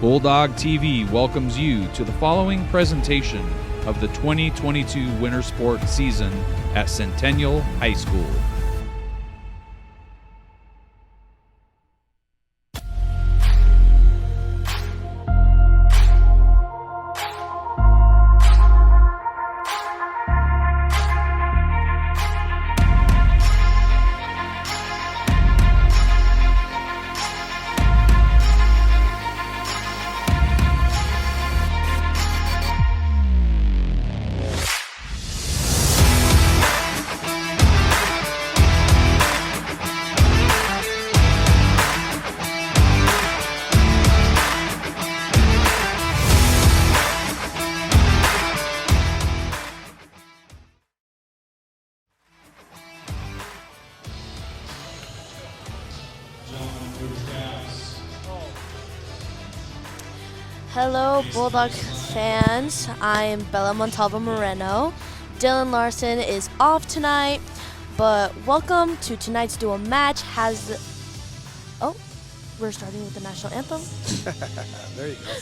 Bulldog TV welcomes you to the following presentation of the 2022 Winter Sports season at Centennial High School. Hello, Bulldog fans. I am Bella Montalvo Moreno. Dylan Larson is off tonight, but welcome to tonight's duel match. We're starting with the national anthem. There you go.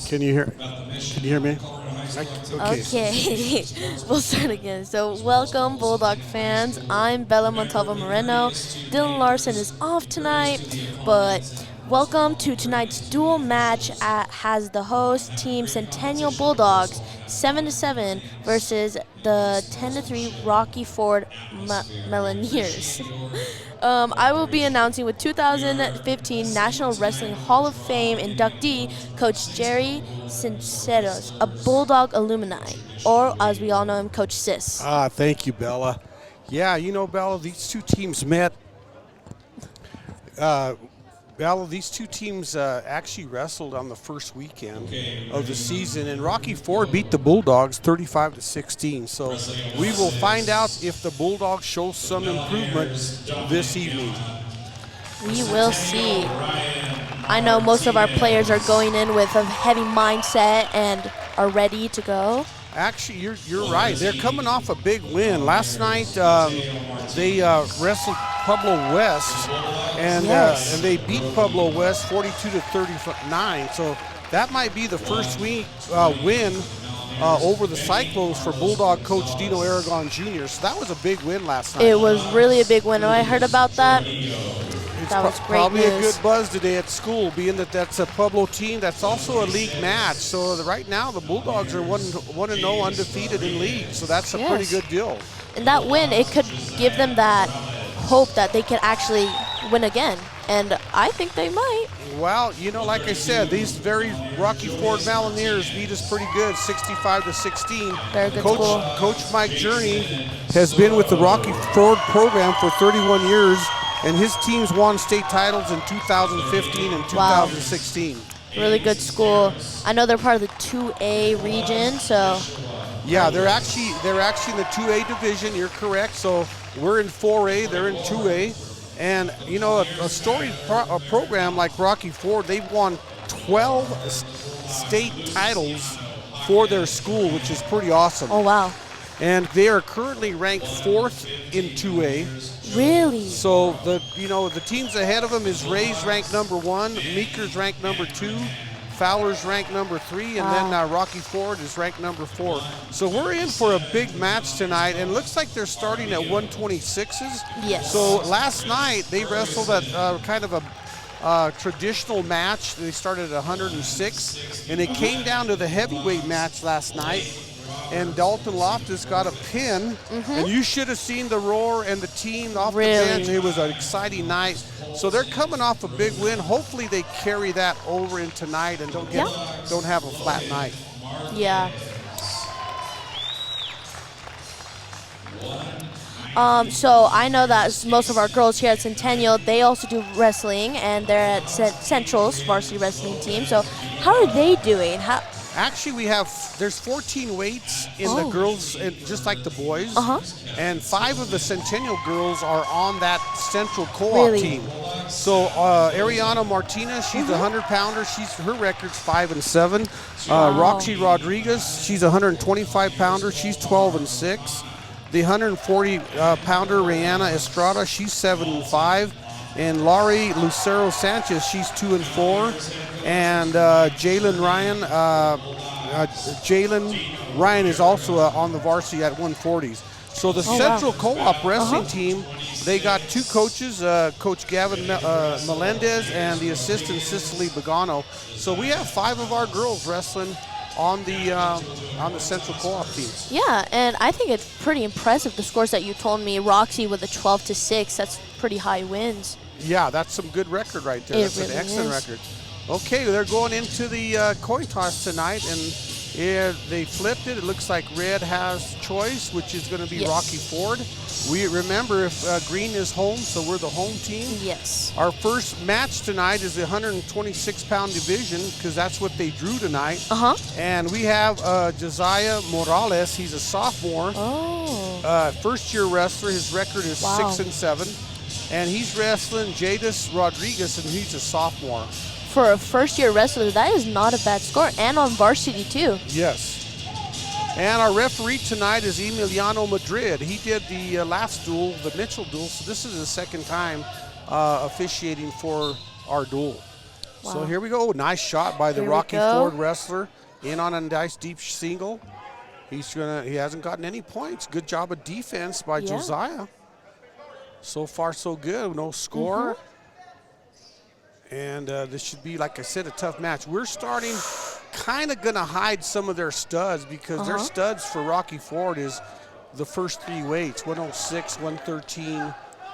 Can you hear me? Okay. We'll start again. So welcome, Bulldog fans. I'm Bella Montalvo Moreno. Dylan Larson is off tonight, but welcome to tonight's duel match has the host team Centennial Bulldogs 7-7 versus the 10-3 Rocky Ford Meloneers. I will be announcing with 2015 National Wrestling Hall of Fame inductee, Coach Jerry Sisneros, a Bulldog alumni, or as we all know him, Coach Sis. Thank you, Bella. Yeah, you know, Bella, these two teams met. These two teams actually wrestled on the first weekend of the season, and Rocky Ford beat the Bulldogs 35-16. So we will find out if the Bulldogs show some improvement this evening. We will see. I know most of our players are going in with a heavy mindset and are ready to go. Actually, you're right. They're coming off a big win. Last night they wrestled Pueblo West, and they beat Pueblo West 42-39. So that might be the first win over the Cyclones for Bulldog coach Dino Aragon Jr. So that was a big win last night. It was really a big win. I heard about that. That was great probably news. A good buzz today at school, being that that's a Pueblo team. That's also a league match. So right now the Bulldogs are 1-0 undefeated in league. So that's a pretty good deal. And that win, it could give them that hope that they could actually win again. And I think they might. Well, you know, like I said, these very Rocky Ford Meloneers beat us pretty good, 65-16. They're a good school. Coach Mike Journey has been with the Rocky Ford program for 31 years. And his teams won state titles in 2015 and 2016. Wow. Really good school. I know they're part of the 2A region, so. Yeah, they're actually in the 2A division. You're correct. So we're in 4A, they're in 2A. And you know, a storied program like Rocky Ford, they've won 12 state titles for their school, which is pretty awesome. Oh wow. And they are currently ranked 4th in 2A. Really? So the teams ahead of them is Ray's ranked number 1, Meeker's ranked number 2, Fowler's ranked number 3, and then Rocky Ford is ranked number 4. So we're in for a big match tonight, and it looks like they're starting at 126s. Yes. So last night they wrestled at kind of a traditional match. They started at 106, and it came down to the heavyweight match last night. And Dalton Loftus got a pin, and you should have seen the roar and the team off the bench. It was an exciting night. So they're coming off a big win. Hopefully they carry that over in tonight and don't have a flat night. Yeah. So I know that most of our girls here at Centennial, they also do wrestling, and they're at Central's varsity wrestling team. So how are they doing? Actually, there's 14 weights in the girls, just like the boys. And 5 of the Centennial girls are on that Central Co-op team. So Ariana Martinez, she's a 100-pounder. Her record's 5-7. Roxy Rodriguez, she's a 125-pounder. She's 12-6. The 140-pounder Rihanna Estrada, she's 7-5. And Laurie Lucero Sanchez, she's 2-4. And Jalen Ryan is also on the varsity at 140s. So the Central Co-op wrestling team, they got 2 coaches, Coach Gavin Melendez and the assistant Cicely Begano. So we have 5 of our girls wrestling on the Central Co-op team. Yeah, and I think it's pretty impressive, the scores that you told me. Roxy with a 12-6, that's pretty high wins. Yeah, that's some good record right there. That's an excellent record. Okay, they're going into the coin toss tonight, and they flipped it. It looks like red has choice, which is going to be Rocky Ford. We remember if green is home, so we're the home team. Yes. Our first match tonight is the 126-pound division, because that's what they drew tonight. And we have Josiah Morales. He's a sophomore. First-year wrestler. His record is 6-7. And he's wrestling Jadis Rodriguez, and he's a sophomore. For a first-year wrestler, that is not a bad score, and on varsity too. Yes. And our referee tonight is Emiliano Madrid. He did the last duel, the Mitchell duel, so this is his second time officiating for our duel. So here we go. Nice shot by the Rocky Ford wrestler, in on a nice deep single. He hasn't gotten any points. Good job of defense by Josiah. So far, so good. No score. And this should be, like I said, a tough match. We're starting kind of going to hide some of their studs, because their studs for Rocky Ford is the first 3 weights, 106, 113,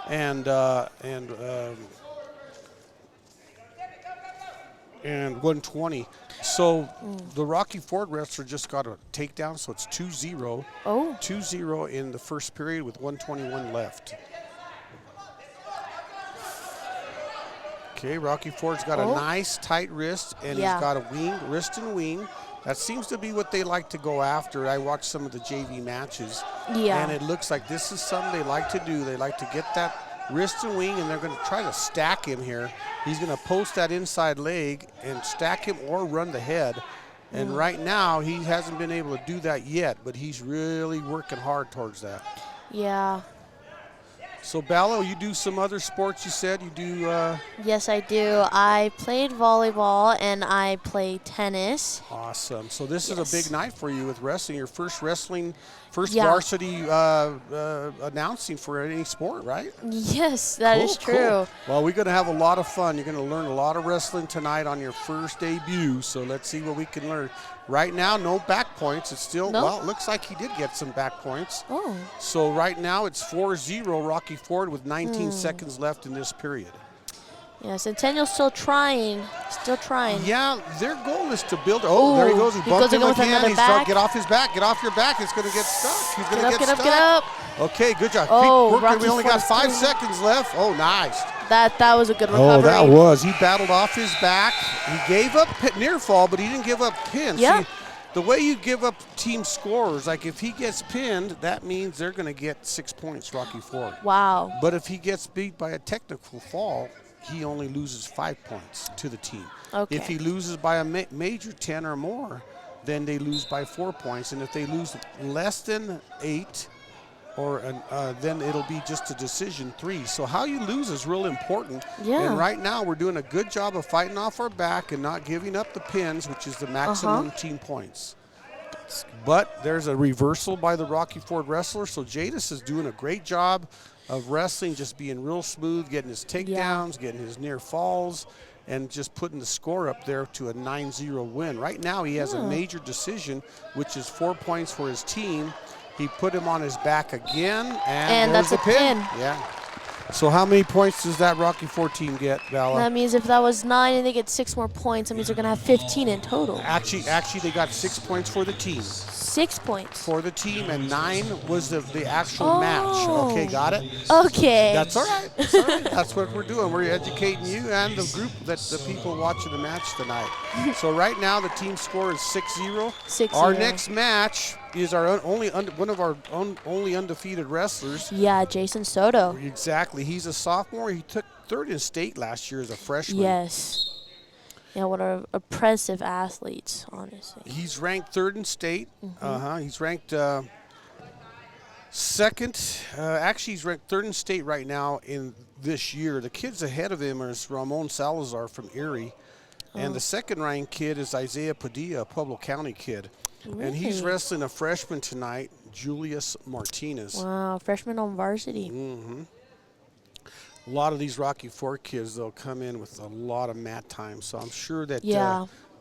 and 120. So the Rocky Ford wrestler just got a takedown, so it's 2-0. 2-0 in the first period with 121 left. Okay, Rocky Ford's got a nice tight wrist, and he's got a wrist and wing. That seems to be what they like to go after. I watched some of the JV matches, and it looks like this is something they like to do. They like to get that wrist and wing, and they're going to try to stack him here. He's going to post that inside leg and stack him or run the head. And right now, he hasn't been able to do that yet, but he's really working hard towards that. Yeah. So, Bella, you do some other sports, you said? You do? Yes, I do. I played volleyball, and I play tennis. Awesome. So this is a big night for you with wrestling. Your first varsity announcing for any sport, right? Yes, that is true. Cool. Well, we're going to have a lot of fun. You're going to learn a lot of wrestling tonight on your first debut, so let's see what we can learn. Right now, no back points. It's still, well, it looks like he did get some back points. So right now, it's 4-0 Rocky Ford with 19 seconds left in this period. Yeah, Centennial's still trying. Yeah, their goal is to build. Oh, there he goes. He bumped him again. Get off his back. Get off your back. It's going to get stuck. He's going to get stuck. Get up. Okay, good job. We only got 5 seconds left. Oh, nice. That was a good recovery. Oh, that was. He battled off his back. He gave up near fall, but he didn't give up pin. Yeah. See, the way you give up team scores, like if he gets pinned, that means they're going to get 6 points, Rocky Ford. Wow. But if he gets beat by a technical fall, he only loses 5 points to the team. Okay. If he loses by a major 10 or more, then they lose by 4 points. And if they lose less than 8, or then it'll be just a decision 3. So how you lose is real important. Yeah. And right now we're doing a good job of fighting off our back and not giving up the pins, which is the maximum team points. But there's a reversal by the Rocky Ford wrestler, so Jadis is doing a great job of wrestling, just being real smooth, getting his takedowns, getting his near falls, and just putting the score up there to a 9-0 win. Right now he has a major decision, which is 4 points for his team. He put him on his back again, and that's a pin. Yeah. So how many points does that Rocky Ford team get, Bella? That means if that was 9 and they get 6 more points, that means they're going to have 15 in total. Actually, they got 6 points for the team. 6 points. For the team, and 9 was the actual match. Okay, got it? Okay. That's all right. That's all right. That's what we're doing. We're educating you and the group, that the people watching the match tonight. So right now the team score is 6-0. 6-0. Our next match is our one of our only undefeated wrestlers. Yeah, Jason Soto. Exactly. He's a sophomore. He took 3rd in state last year as a freshman. Yes. Yeah, what are impressive athletes, honestly. He's ranked 3rd in state. He's ranked 2nd. Actually, he's ranked 3rd in state right now in this year. The kids ahead of him is Ramon Salazar from Erie. And the 2nd-ranked kid is Isaiah Padilla, a Pueblo County kid. Really? And he's wrestling a freshman tonight, Julius Martinez. Wow, freshman on varsity. A lot of these Rocky Ford kids, they'll come in with a lot of mat time. So I'm sure that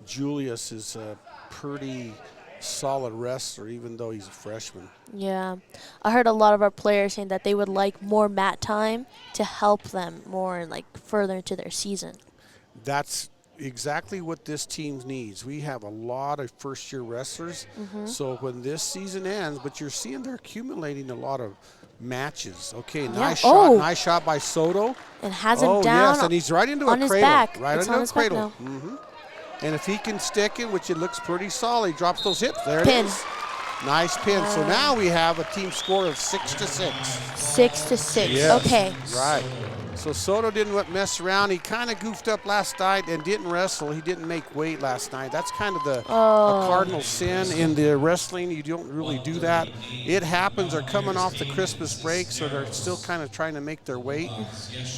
Julius is a pretty solid wrestler, even though he's a freshman. Yeah. I heard a lot of our players saying that they would like more mat time to help them more and, like, further into their season. That's exactly what this team needs. We have a lot of first-year wrestlers. So when this season ends, but you're seeing they're accumulating a lot of matches. Okay, nice shot by Soto. And has him down. Yes, and he's right into on a his cradle. back. Right it's into on a his cradle. back now. And if he can stick it, which it looks pretty solid, he drops those hips. There Pin. it is. Nice pin. So now we have a team score of 6-6. 6-6. Yes. Okay. Right. So Soto didn't mess around. He kind of goofed up last night and didn't wrestle. He didn't make weight last night. That's kind of a cardinal sin in the wrestling. You don't really do that. It happens. They're coming off the Christmas break, so they're still kind of trying to make their weight.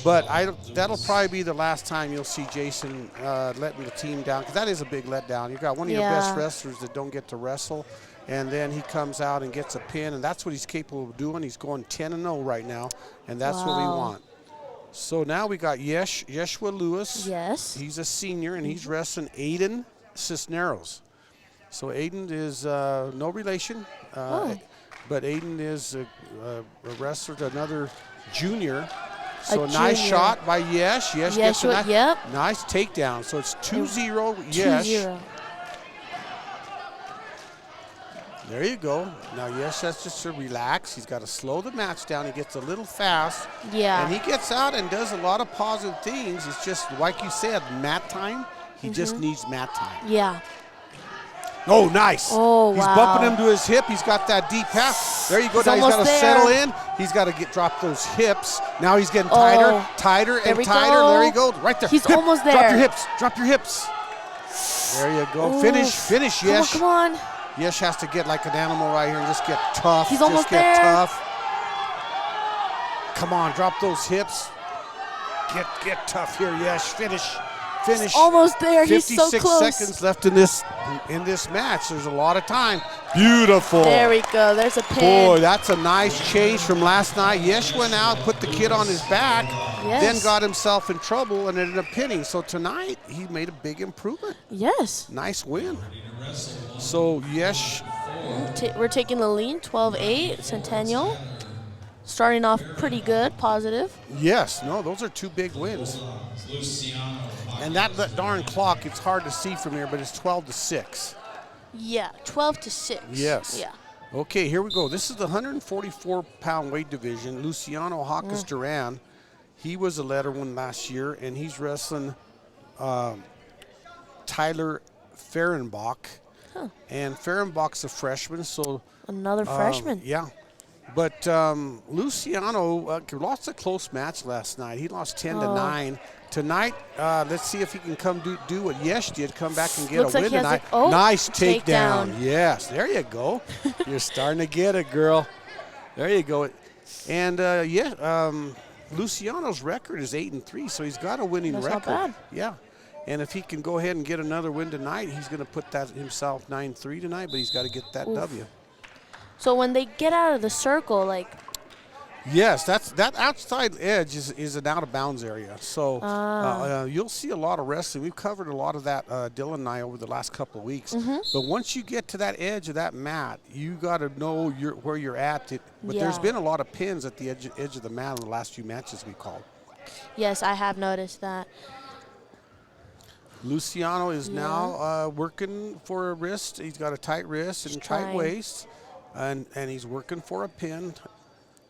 But that'll probably be the last time you'll see Jason letting the team down, because that is a big letdown. You've got one of your best wrestlers that don't get to wrestle, and then he comes out and gets a pin, and that's what he's capable of doing. He's going 10-0 right now, and that's what we want. So now we got Yeshua Lewis. Yes. He's a senior, and he's wrestling Aiden Sisneros. So Aiden is no relation, but Aiden is a wrestler, another junior. So nice shot by Yesh. Yesh gets a nice takedown. So it's 2-0 Yesh. 2-0. There you go. Now, Yesh has just to relax. He's got to slow the match down. He gets a little fast. Yeah. And he gets out and does a lot of positive things. It's just, like you said, mat time. He just needs mat time. Yeah. Oh, nice. Oh, He's bumping him to his hip. He's got that deep pass. There you go. Now he's got to settle in. He's got to drop those hips. Now he's getting tighter and tighter. There you go. Right there. He's almost there. Drop your hips. Drop your hips. There you go. Finish, Yesh. Come on. Yesh has to get like an animal right here and just get tough. He's almost there. Just get tough. Come on, drop those hips. Get tough here, Yesh. Finish. He's almost there. He's so close. 56 seconds left in this match. There's a lot of time. Beautiful. There we go. There's a pin. Boy, that's a nice change from last night. Yesh went out, put the kid on his back, then got himself in trouble and ended up pinning. So tonight, he made a big improvement. Yes. Nice win. So Yesh. We're taking the lead, 12-8, Centennial. Starting off pretty good, positive. Yes. No, those are 2 big wins. And that darn clock, it's hard to see from here, but it's 12-6. Yeah, 12-6. Yes. Yeah. Okay, here we go. This is the 144-pound weight division. Luciano Hawkins Duran, he was a letter one last year, and he's wrestling Tyler Fehrenbach. Huh. And Fehrenbach's a freshman, so another freshman. Yeah. But Luciano lost a close match last night. He lost 10-9. Tonight, let's see if he can come do what Yesh did, come back and get a win tonight. Nice takedown. Yes, there you go. You're starting to get it, girl. There you go. And, Luciano's record is 8-3, so he's got a winning That's record. not bad. Yeah. And if he can go ahead and get another win tonight, he's going to put that himself 9-3 tonight, but he's got to get that W. So when they get out of the circle, like. Yes, that outside edge is an out-of-bounds area. So you'll see a lot of wrestling. We've covered a lot of that, Dylan and I, over the last couple of weeks. But once you get to that edge of that mat, you got to know where you're at. But there's been a lot of pins at the edge of the mat in the last few matches we called. Yes, I have noticed that. Luciano is now working for a wrist. He's got a tight wrist and tight waist, and he's working for a pin.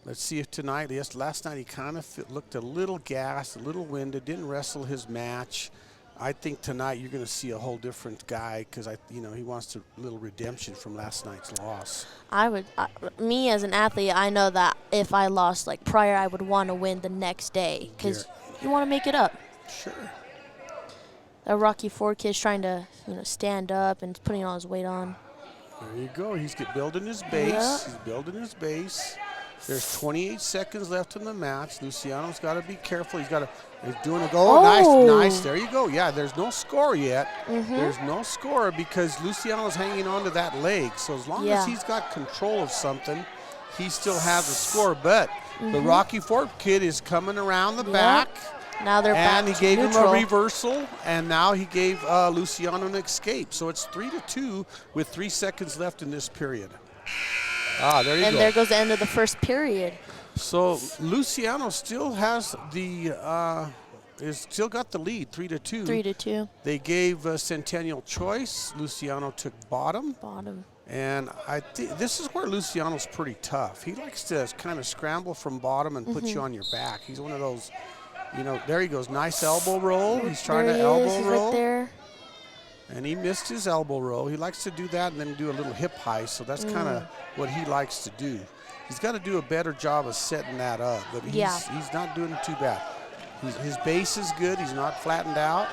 Let's see if tonight, yes, last night he kind of looked a little gassed, a little winded, didn't wrestle his match. I think tonight you're going to see a whole different guy because he wants a little redemption from last night's loss. Me as an athlete, I know that if I lost like prior, I would want to win the next day because you want to make it up. Sure. A Rocky Ford kid's trying to stand up and putting all his weight on. There you go. He's building his base. Yeah. He's building his base. There's 28 seconds left in the match. Luciano's got to be careful. He's doing a goal. Oh. Nice. There you go. Yeah, there's no score yet. There's no score because Luciano's hanging on to that leg. So as long as he's got control of something, he still has a score. But the Rocky Ford kid is coming around the back. Now they're back and he gave him a reversal, and now he gave Luciano an escape. So it's 3-2 with 3 seconds left in this period. There you go. And there goes the end of the first period. So Luciano still has still got the lead, 3-2. 3-2. They gave Centennial choice. Luciano took bottom. And I think this is where Luciano's pretty tough. He likes to kind of scramble from bottom and put you on your back. He's one of those, there he goes. Nice elbow roll. He's trying to elbow roll. Right there. And he missed his elbow roll. He likes to do that and then do a little hip heist. So that's kind of what he likes to do. He's got to do a better job of setting that up. But he's not doing it too bad. His base is good. He's not flattened out.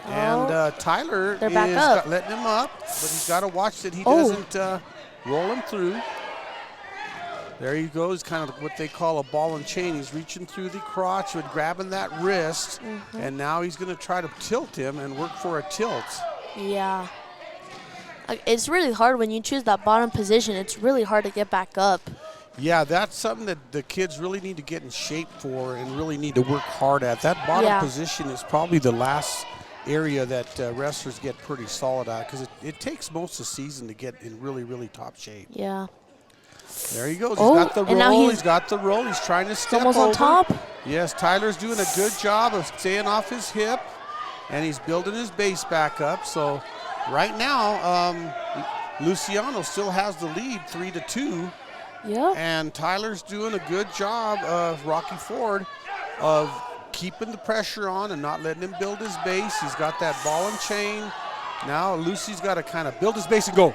And Tyler is letting him up. But he's got to watch that he doesn't roll him through. There he goes, kind of what they call a ball and chain. He's reaching through the crotch with grabbing that wrist, and now he's going to try to tilt him and work for a tilt. Yeah. It's really hard when you choose that bottom position. It's really hard to get back up. Yeah, that's something that the kids really need to get in shape for and really need to work hard at. That bottom position is probably the last area that wrestlers get pretty solid at because it takes most of the season to get in really, really top shape. Yeah. There he goes. He's got the roll. He's got the roll. He's trying to step almost over. On top. Yes, Tyler's doing a good job of staying off his hip, and he's building his base back up. So right now, Luciano still has the lead, 3-2. Yeah. And Tyler's doing a good job of Rocky Ford of keeping the pressure on and not letting him build his base. He's got that ball and chain. Now Lucy's got to kind of build his base and go.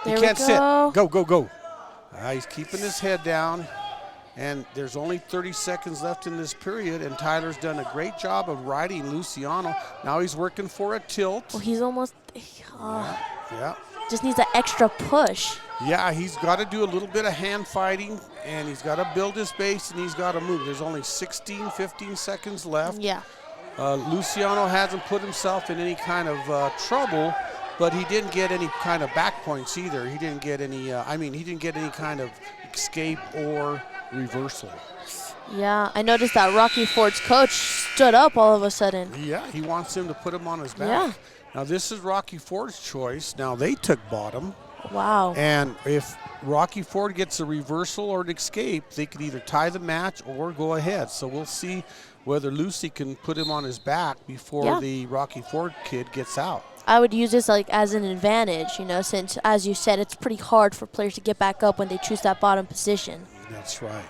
He can't sit. Go. He's keeping his head down, and there's only 30 seconds left in this period, and Tyler's done a great job of riding Luciano. Now he's working for a tilt. Well, he's almost just needs an extra push. Yeah, he's got to do a little bit of hand fighting, and he's got to build his base, and he's got to move. There's only 15 seconds left. Yeah. Luciano hasn't put himself in any kind of trouble, but he didn't get any kind of back points either. He didn't get any, he didn't get any kind of escape or reversal. Yeah, I noticed that Rocky Ford's coach stood up all of a sudden. Yeah, he wants him to put him on his back. Yeah. Now, this is Rocky Ford's choice. Now, they took bottom. Wow. And if Rocky Ford gets a reversal or an escape, they could either tie the match or go ahead. So we'll see whether Lucy can put him on his back before the Rocky Ford kid gets out. I would use this as an advantage, since, as you said, it's pretty hard for players to get back up when they choose that bottom position. That's right.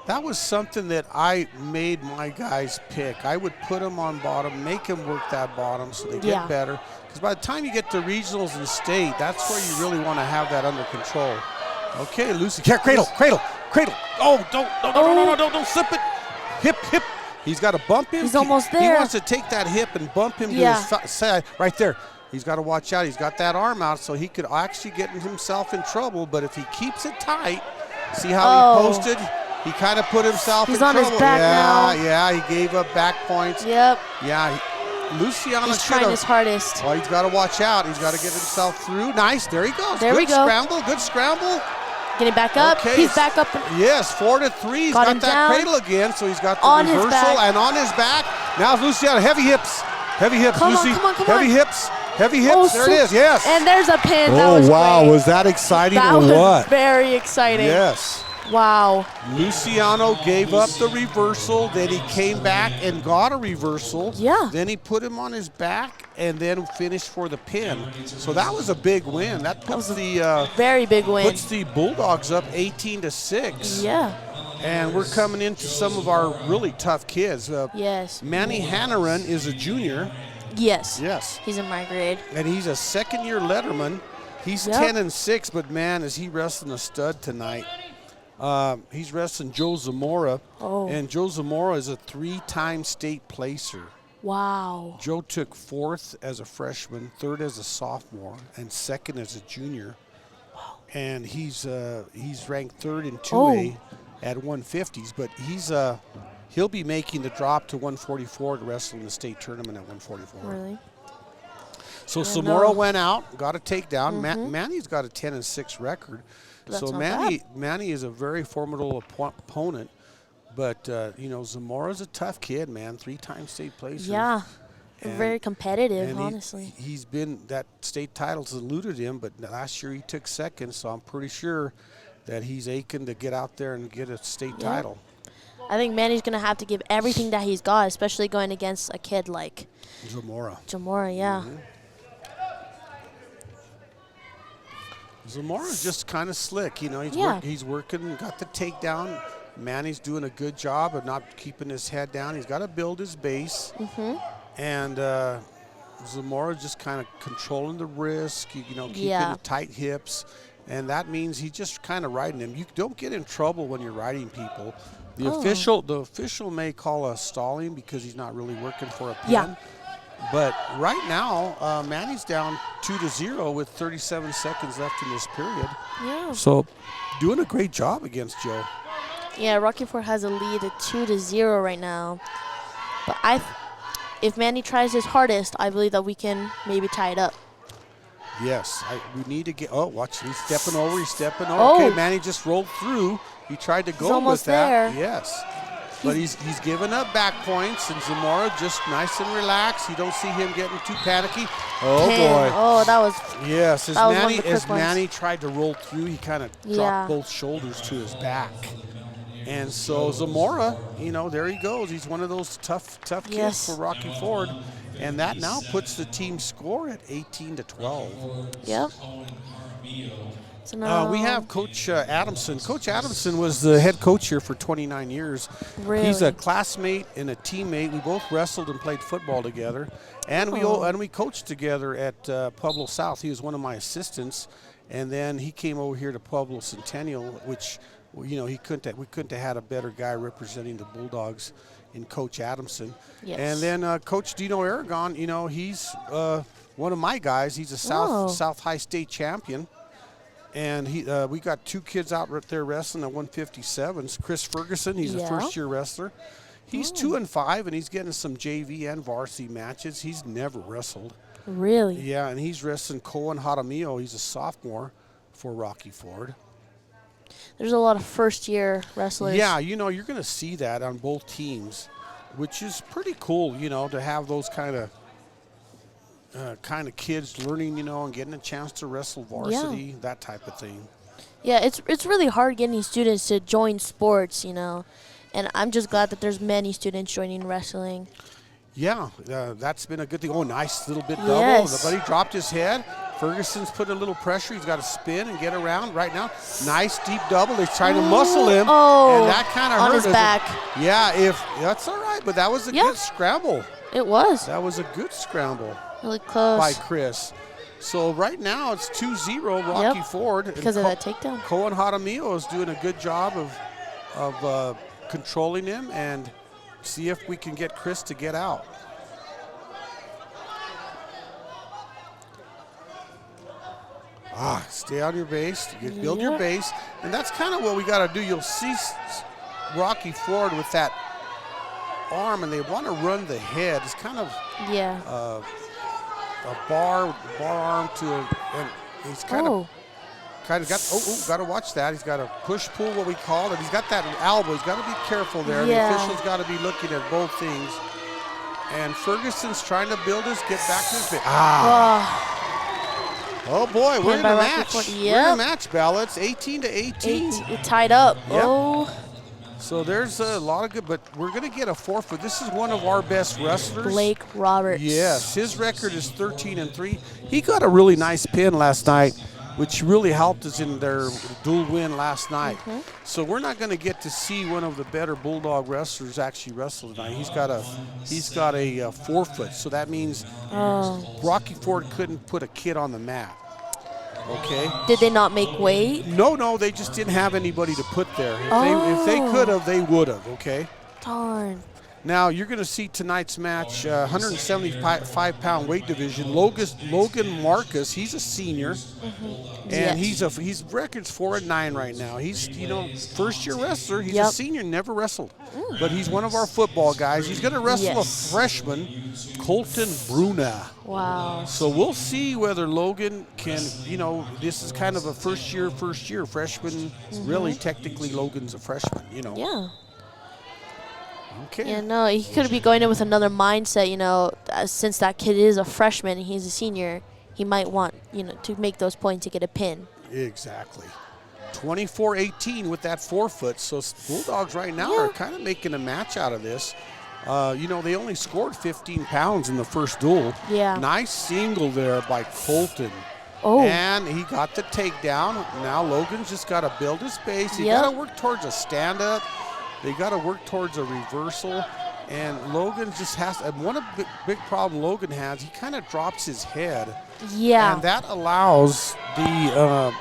That was something that I made my guys pick. I would put them on bottom, make them work that bottom so they get better. Because by the time you get to regionals and state, that's where you really want to have that under control. Okay, Lucy. Yeah, cradle. Oh, don't slip it. Hip. He's got to bump him. He's almost there. He wants to take that hip and bump him to his side right there. He's got to watch out. He's got that arm out, so he could actually get himself in trouble. But if he keeps it tight, see how he posted? He kind of put himself in trouble. He's on his back now. Yeah, he gave up back points. Yep. Yeah, Luciano He's trying his hardest. Well, he's got to watch out. He's got to get himself through. Nice. There he goes. There we go. Scramble. Good scramble. Getting back up. Okay. He's back up. Yes, 4-3. He's got that down. cradle again, so he's got the On his reversal back. and on his back. Now Luciano, heavy hips. Heavy hips, Come Lucy. on, come on, come heavy on. hips. Heavy hips. Oh, there it is. Yes. And there's a pin. That Oh, was wow. great. Was that exciting That or was what? very exciting. Yes. Wow. Luciano gave up the reversal, then he came back and got a reversal. Yeah. Then he put him on his back and then finished for the pin. So that was a big win. That puts the Very big win. puts the Bulldogs up 18-6. Yeah. And we're coming into some of our really tough kids. Yes. Manny Hannaran is a junior. Yes. Yes. He's in my grade. And he's a second-year letterman. He's 10-6, but man, is he wrestling a stud tonight. He's wrestling Joe Zamora, and Joe Zamora is a 3-time state placer. Wow. Joe took 4th as a freshman, 3rd as a sophomore, and 2nd as a junior. Wow. And he's ranked 3rd in 2A at 150s, but he'll be making the drop to 144 to wrestle in the state tournament at 144. Really? So Zamora went out, got a takedown. Manny's got a 10-6 record. That's so Manny is a very formidable opponent, but Zamora's a tough kid, man. 3-time state placer. Yeah, very competitive, honestly. He's been, that state title's eluded him, but last year he took 2nd, so I'm pretty sure that he's aching to get out there and get a state title. I think Manny's gonna have to give everything that he's got, especially going against a kid like Zamora. Yeah. Zamora's just kind of slick, he's working, got the takedown. Manny's doing a good job of not keeping his head down. He's got to build his base. And Zamora's just kind of controlling the risk, keeping the tight hips. And that means he's just kind of riding him. You don't get in trouble when you're riding people. The official may call a stalling because he's not really working for a pin. Yeah. But right now, Manny's down 2-0 with 37 seconds left in this period. Yeah. So doing a great job against Joe. Yeah, Rocky Ford has a lead at 2-0 right now. But if Manny tries his hardest, I believe that we can maybe tie it up. Yes, we need to get. Oh, watch! He's stepping over. He's stepping over. Okay, Manny just rolled through. He tried to go with that. There. Yes. But he's given up back points, and Zamora just nice and relaxed. You don't see him getting too panicky. Oh, boy. Oh, that was. Yes, as Manny tried to roll through, he kind of dropped both shoulders to his back. And so Zamora, there he goes. He's one of those tough kids for Rocky Ford. And that now puts the team score at 18-12. Yep. So we have Coach Adamson. Coach Adamson was the head coach here for 29 years. Really? He's a classmate and a teammate. We both wrestled and played football together, and we coached together at Pueblo South. He was one of my assistants, and then he came over here to Pueblo Centennial, which we couldn't have had a better guy representing the Bulldogs in Coach Adamson. Yes. And then Coach Dino Aragon, he's one of my guys. He's a South High State champion. And we got 2 kids out right there wrestling at 157s. Chris Ferguson, he's a first-year wrestler. He's 2-5, and he's getting some JV and varsity matches. He's never wrestled. Really? Yeah, and he's wrestling Cohen Jaramillo. He's a sophomore for Rocky Ford. There's a lot of first-year wrestlers. Yeah, you're going to see that on both teams, which is pretty cool, to have those kind of kids learning, and getting a chance to wrestle varsity, that type of thing. Yeah, it's really hard getting students to join sports, and I'm just glad that there's many students joining wrestling. Yeah, that's been a good thing. Oh, nice little bit double. Yes. The buddy dropped his head. Ferguson's put a little pressure. He's got to spin and get around right now. Nice deep double. They're trying to muscle him. Oh, and that kind of hurt on his back. That's all right, but that was a good scramble. It was. That was a good scramble. Really close. By Chris. So right now it's 2-0 Rocky Ford. Because of that takedown. Cohen Jaramillo is doing a good job of controlling him, and see if we can get Chris to get out. Stay on your base. You build your base. And that's kind of what we got to do. You'll see Rocky Ford with that arm, and they want to run the head. It's kind of a bar arm to and he's kind of got, got to watch that. He's got a push-pull, what we call it. He's got that elbow. He's got to be careful there. Yeah. The official's got to be looking at both things. And Ferguson's trying to build his, get back to his base. Oh, boy, we're in a match. We're in a match, Bella. It's 18-18. It tied up. Yep. Oh. So there's a lot of good, but we're going to get a forfeit. This is one of our best wrestlers. Blake Roberts. Yes, his record is 13-3. He got a really nice pin last night, which really helped us in their dual win last night. So we're not going to get to see one of the better Bulldog wrestlers actually wrestle tonight. He's got a forfeit, so that means Rocky Ford couldn't put a kid on the mat. Okay. Did they not make weight? No, they just didn't have anybody to put there. If they could have, they would have. Okay. Darn. Now, you're going to see tonight's match, 175-pound weight division. Logan Marcus, he's a senior, and his record's 4-9 right now. He's, first-year wrestler. He's a senior, never wrestled. But he's one of our football guys. He's going to wrestle a freshman, Colton Bruna. Wow. So we'll see whether Logan can, this is kind of a first-year freshman. Really, technically, Logan's a freshman, Yeah. Okay. Yeah, no, he could be going in with another mindset, since that kid is a freshman and he's a senior, he might want, to make those points to get a pin. Exactly. 24-18 with that forfeit. So Bulldogs right now are kind of making a match out of this. They only scored 15 pounds in the first duel. Yeah. Nice single there by Colton. Oh. And he got the takedown. Now Logan's just got to build his base. He got to work towards a stand-up. They got to work towards a reversal, and Logan just has. And one of the big problem Logan has, he kind of drops his head. Yeah. And that allows the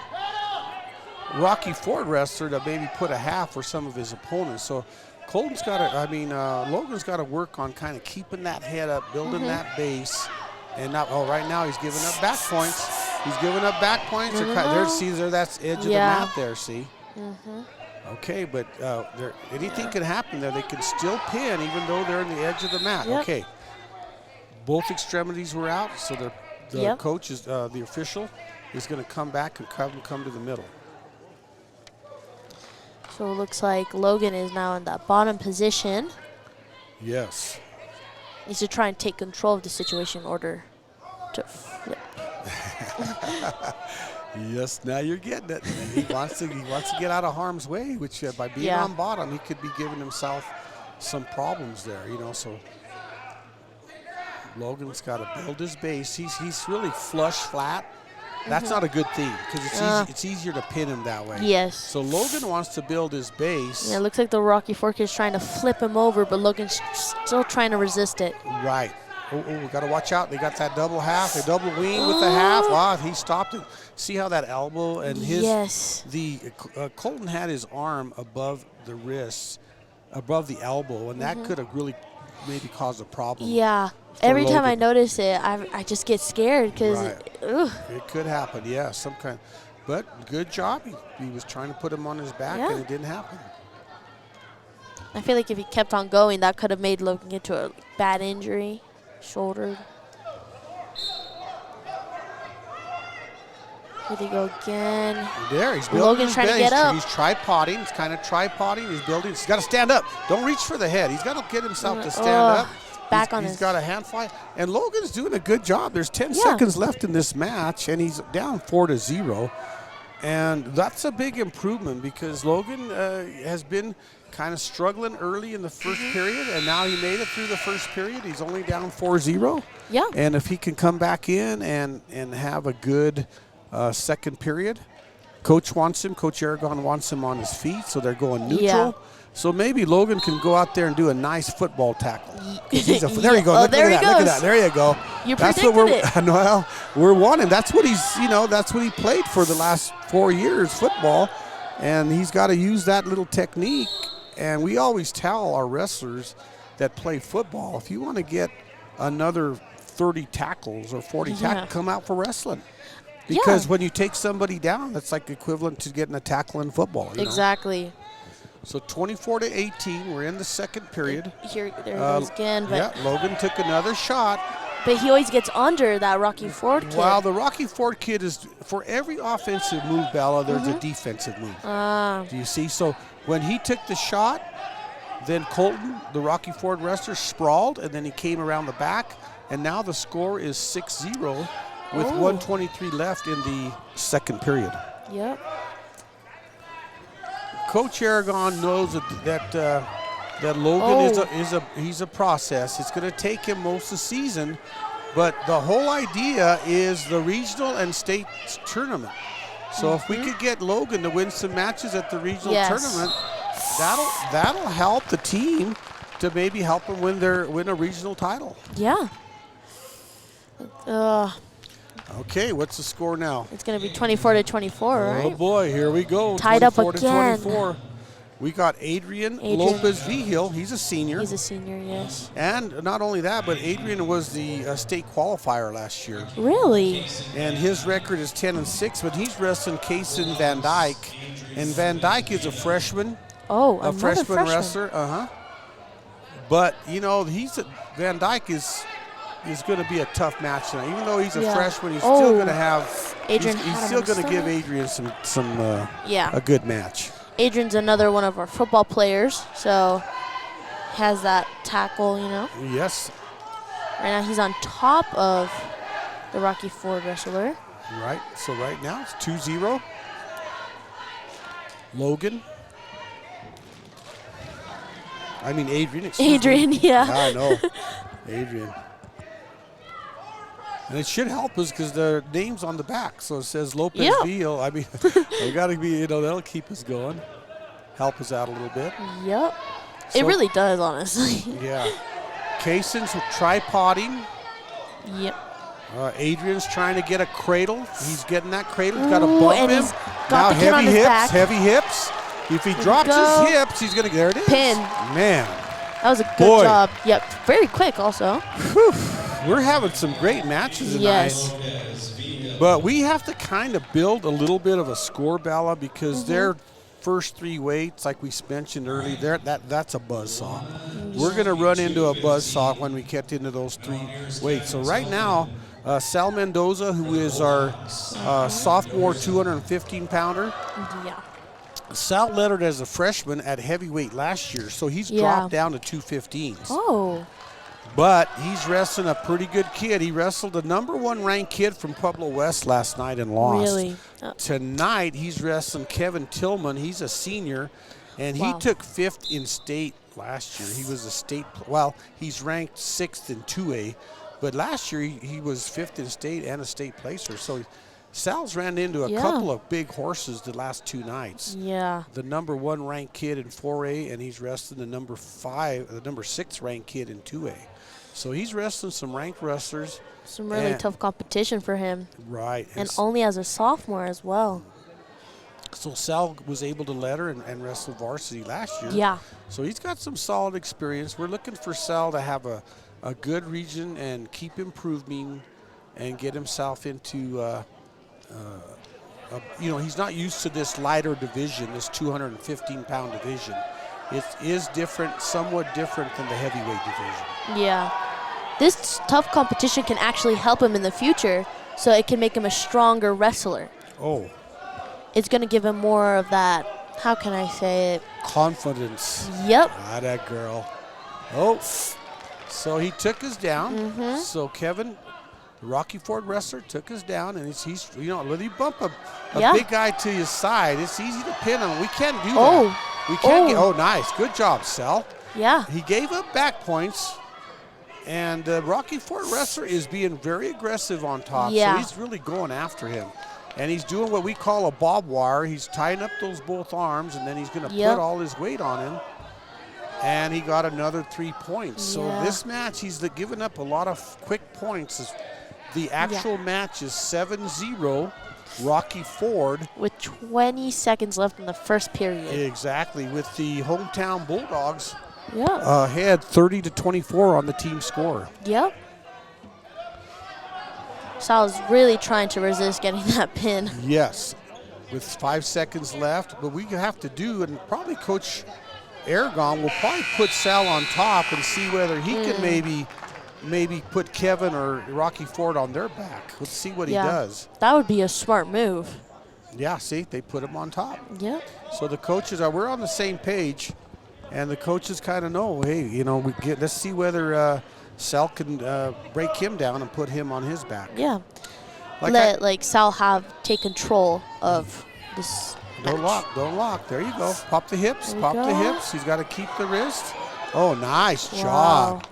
Rocky Ford wrestler to maybe put a half for some of his opponents. So Logan's got to work on kind of keeping that head up, building that base, and now. Oh, right now he's giving up back points. He's giving up back points. That's edge of the mat there. See. Okay, but anything can happen there. They can still pin even though they're in the edge of the mat. Yep. Okay. Both extremities were out, so the coach is the official is going to come back and come to the middle. So it looks like Logan is now in that bottom position. Yes. Needs to try and take control of the situation in order to flip. Yes, now you're getting it. He wants to get out of harm's way, which by being on bottom, he could be giving himself some problems there, So Logan's got to build his base. He's really flush flat. That's not a good thing because it's easier to pin him that way. Yes. So Logan wants to build his base. Yeah, it looks like the Rocky Fork is trying to flip him over, but Logan's still trying to resist it. Right. We got to watch out. They got that double half, a double wing with the half. Wow, he stopped it. See how that elbow and Colton had his arm above the wrist, above the elbow, and that could have really maybe caused a problem. Yeah. Every time I notice it, I just get scared because it could happen. Yeah, some kind. But good job. He was trying to put him on his back, and it didn't happen. I feel like if he kept on going, that could have made Logan get to a bad injury. Shoulder. Here they go again. There, he's building Logan's trying to get up. He's tripoding. He's kind of tripoding. He's building. He's got to stand up. Don't reach for the head. He's got to get himself to stand up. Back on He's got a hand fly. And Logan's doing a good job. There's 10 seconds left in this match, and he's down 4-0. And that's a big improvement because Logan has been kind of struggling early in the first period, and now he made it through the first period. He's only down 4-0. Yeah. And if he can come back in and have a good second period, Coach Aragon wants him on his feet, so they're going neutral. Yeah. So maybe Logan can go out there and do a nice football tackle. There you go. Oh, look at that. There you go. You that's predicted what it. Well, we're wanting. That's what he's, that's what he played for the last 4 years, football. And he's got to use that little technique. And we always tell our wrestlers that play football, if you want to get another 30 tackles or 40 tackles, come out for wrestling. Because when you take somebody down, that's like equivalent to getting a tackle in football. You exactly. know? So 24-18, we're in the second period. There he goes again. But yeah, Logan took another shot. But he always gets under that Rocky Ford kid. Wow, the Rocky Ford kid is, for every offensive move, Bella, there's a defensive move. Do you see? So when he took the shot, then Colton, the Rocky Ford wrestler, sprawled, and then he came around the back. And now the score is 6-0 with 1:23 left in the second period. Yep. Coach Aragon knows that Logan he's a process. It's going to take him most of the season, but the whole idea is the regional and state tournament. So if we could get Logan to win some matches at the regional tournament, that'll help the team to maybe help them win a regional title. Yeah. Okay, what's the score now? It's going to be 24-24, right? Oh boy, here we go. Tied up again. 24. We got Adrian Lopez Vigil. He's a senior. He's a senior, yes. And not only that, but Adrian was the state qualifier last year. Really? And his record is 10-6, but he's wrestling Kason Van Dyke. And Van Dyke is a freshman. Oh, a freshman wrestler. But, you know, Van Dyke is going to be a tough match tonight. Even though he's a freshman, he's still going to have Adrian. He's still going to give Adrian a good match. Adrian's another one of our football players, so has that tackle, you know. Yes. Right now he's on top of the Rocky Ford wrestler. Right. So right now it's 2-0. Logan. I mean Adrian. Adrian, yeah. I know. Adrian. And it should help us because the name's on the back. So it says Lopez Vigil. I mean, we got to be, you know, that'll keep us going. Help us out a little bit. Yep. So, it really does, honestly. Yeah. Kason's tripoding. Yep. Adrian's trying to get a cradle. He's getting that cradle. He's got to bump him. Now heavy hips. If he drops his hips, he's going to, there it is. Pin. Man. That was a good job. Yep. Very quick also. Whew. We're having some great matches tonight. Yes. But we have to kind of build a little bit of a score, Bella, because their first three weights, like we mentioned earlier, that's a buzzsaw. We're going to run into a buzzsaw when we get into those three weights. So right now, Sal Mendoza, who is our sophomore 215-pounder, Sal lettered as a freshman at heavyweight last year, so he's dropped down to 215s. Oh. But he's wrestling a pretty good kid. He wrestled a #1 ranked kid from Pueblo West last night and lost. Really? Tonight he's wrestling Kevin Tillman. He's a senior, and he took 5th in state last year. He was a state, well, he's ranked 6th in 2A, but last year he was 5th in state and a state placer. So Sal's ran into a couple of big horses the last 2 nights. Yeah. The #1 ranked kid in 4A, and he's wrestling the number 6 ranked kid in 2A. So he's wrestling some ranked wrestlers. Some really tough competition for him. Right. And only as a sophomore as well. So Sal was able to letter and wrestle varsity last year. Yeah. So he's got some solid experience. We're looking for Sal to have a good region and keep improving and get himself into, you know, he's not used to this lighter division, this 215-pound division. It is different, somewhat different than the heavyweight division. Yeah. This tough competition can actually help him in the future, so it can make him a stronger wrestler. Oh. It's going to give him more of that, how can I say it? Confidence. Yep. Ah, that girl. Oh. So he took us down. So Kevin, the Rocky Ford wrestler, took us down, and he's you know, when you bump a big guy to his side, it's easy to pin him. We can't do that. We can't get, nice. Good job, Sal. Yeah. He gave up back points, and Rocky Ford wrestler is being very aggressive on top, so he's really going after him. And he's doing what we call a bob wire. He's tying up those both arms, and then he's going to put all his weight on him. And he got another 3 points. So this match, he's giving up a lot of quick points. The actual match is 7-0, Rocky Ford. With 20 seconds left in the first period. Exactly, with the hometown Bulldogs ahead 30-24 on the team score. Yep. Sal's really trying to resist getting that pin. Yes, with 5 seconds left. But we have to do, and probably Coach Aragon will probably put Sal on top and see whether he can maybe put Kevin or Rocky Ford on their back. Let's see what he does. That would be a smart move. Yeah, see, they put him on top. Yep. So the coaches we're on the same page, and the coaches kind of know, hey, you know, let's see whether Sal can break him down and put him on his back. Yeah. Let Sal take control of this Don't match. don't lock. There you go. Pop the hips, There we pop go. the hips. He's got to keep the wrist. Oh, nice Wow. job.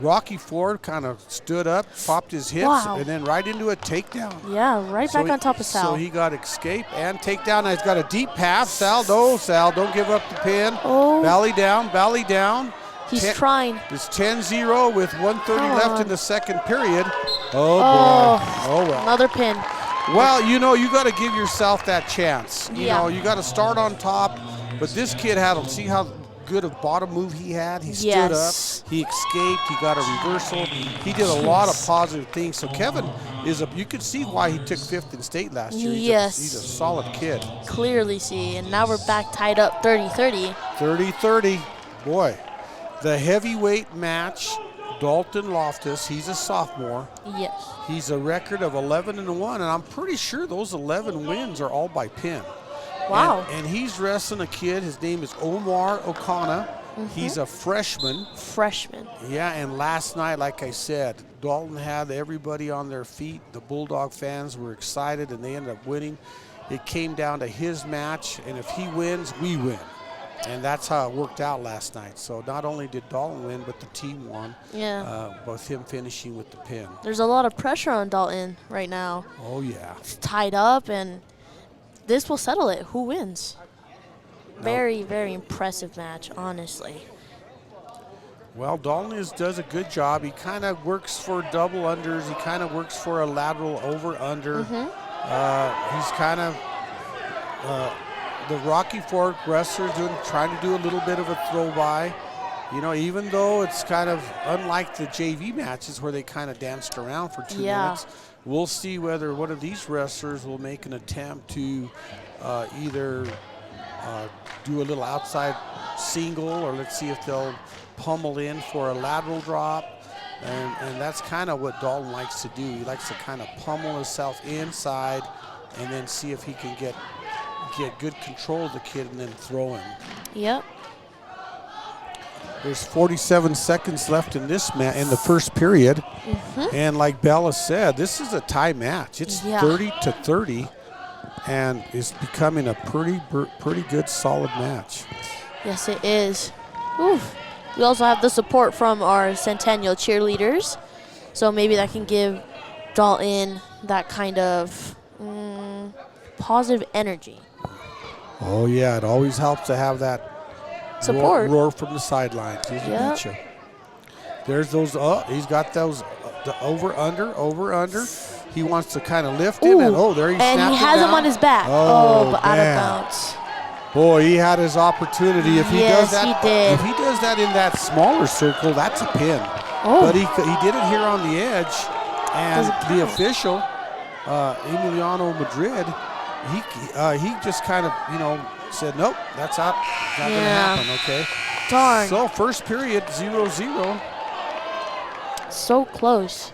Rocky Ford kind of stood up, popped his hips, and then right into a takedown. Yeah, right back on top of Sal. So he got escape and takedown. He's got a deep pass. Sal, don't give up the pin. Oh. Belly down, belly down. He's trying. It's 10-0 with 1:30 left in the second period. Oh, boy. Oh, well. Another pin. Well, you know, you got to give yourself that chance. You Yeah. know, you got to start on top. But this kid see how good of bottom move he had? He stood up, he escaped, he got a reversal. He did a lot of positive things. So Kevin you could see why he took 5th in state last year. He's a solid kid. Clearly see. And now we're back tied up 30-30. 30-30. Boy, the heavyweight match, Dalton Loftus, he's a sophomore. Yes. He's a record of 11-1, and I'm pretty sure those 11 wins are all by pin. Wow. And he's wrestling a kid. His name is Omar O'Connor. He's a freshman. Yeah, and last night, like I said, Dalton had everybody on their feet. The Bulldog fans were excited, and they ended up winning. It came down to his match, and if he wins, we win. And that's how it worked out last night. So not only did Dalton win, but the team won. Yeah. Both him finishing with the pin. There's a lot of pressure on Dalton right now. Oh, yeah. It's tied up, and this will settle it. Who wins? Very, very impressive match, honestly. Well, Dalton does a good job. He kind of works for double unders. He kind of works for a lateral over-under. He's kind of the Rocky Ford wrestlers trying to do a little bit of a throw-by. You know, even though it's kind of unlike the JV matches where they kind of danced around for 2 minutes, we'll see whether one of these wrestlers will make an attempt to either do a little outside single, or let's see if they'll pummel in for a lateral drop. And that's kind of what Dalton likes to do. He likes to kind of pummel himself inside and then see if he can get good control of the kid and then throw him. Yep. There's 47 seconds left in this in the first period. And like Bella said, this is a tie match. It's 30-30, and it's becoming a pretty good, solid match. Yes, it is. Oof. We also have the support from our Centennial cheerleaders, so maybe that can give Dalton that kind of positive energy. Oh, yeah, it always helps to have that support. Roar from the sidelines. Yep. There's those, he's got those, the over-under. He wants to kind of lift him, and there he snapped and he has him on his back. But out of bounds. Boy, he had his opportunity. If he does that, he did. If he does that in that smaller circle, that's a pin. But he did it here on the edge, and the official, Emiliano Madrid, he just kind of, said, nope, that's not going to happen, okay? Darn. So first period, 0-0. So close.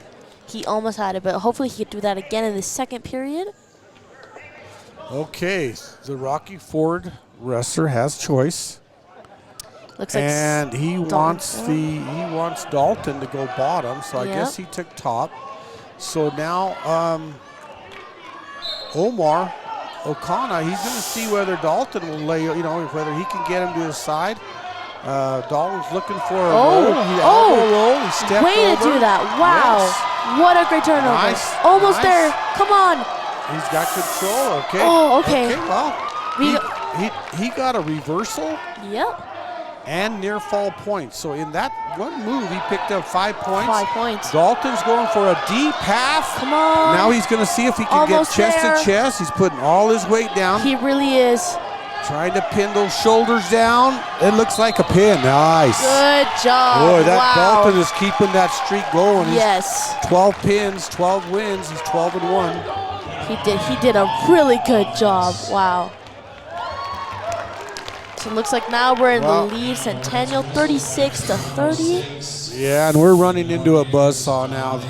He almost had it, but hopefully he could do that again in the second period. Okay, the Rocky Ford wrestler has choice. Looks like and he wants Dalton to go bottom, so I guess he took top. So now Omar O'Connor, he's going to see whether Dalton will lay, whether he can get him to his side. Dalton's looking for a roll. Roll. He stepped way over. To do that. Wow. Yes. What a great turnover. Almost there. Come on. He's got control. Okay. Oh, okay. Well, he got a reversal. Yep. And near fall points. So in that one move, he picked up 5 points. 5 points. Dalton's going for a deep half. Come on. Now he's going to see if he can get chest to chest. He's putting all his weight down. He really is. Trying to pin those shoulders down. It looks like a pin. Nice. Good job. Boy, that wow. Dalton is keeping that streak going. Yes. He's 12 pins, 12 wins. He's 12-1. He did a really good job. Wow. So it looks like now we're in the lead. Centennial 36-30. Yeah, and we're running into a buzzsaw now.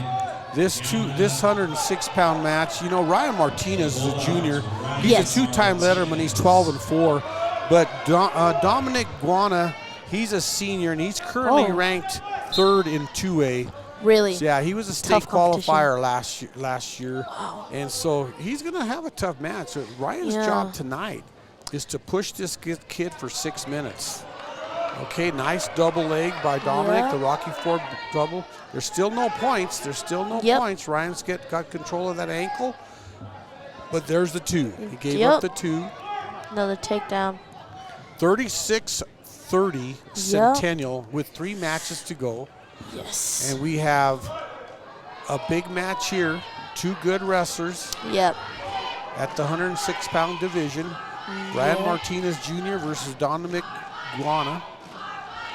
This 106-pound match, you know, Ryan Martinez is a junior. He's a two-time letterman. He's 12-4. But Dominic Guana, he's a senior, and he's currently ranked 3rd in 2A. Really? So, yeah, he was a state qualifier last year. Wow. And so he's going to have a tough match. So Ryan's job tonight is to push this kid for 6 minutes. Okay, nice double leg by Dominic, the Rocky Ford double. There's still no points. There's still no points. Ryan's got control of that ankle. But there's the 2. He gave up the 2. Another takedown. 36-30 Centennial with 3 matches to go. Yes. And we have a big match here. 2 good wrestlers. Yep. At the 106-pound division. Ryan Martinez Jr. versus Dominic Guana.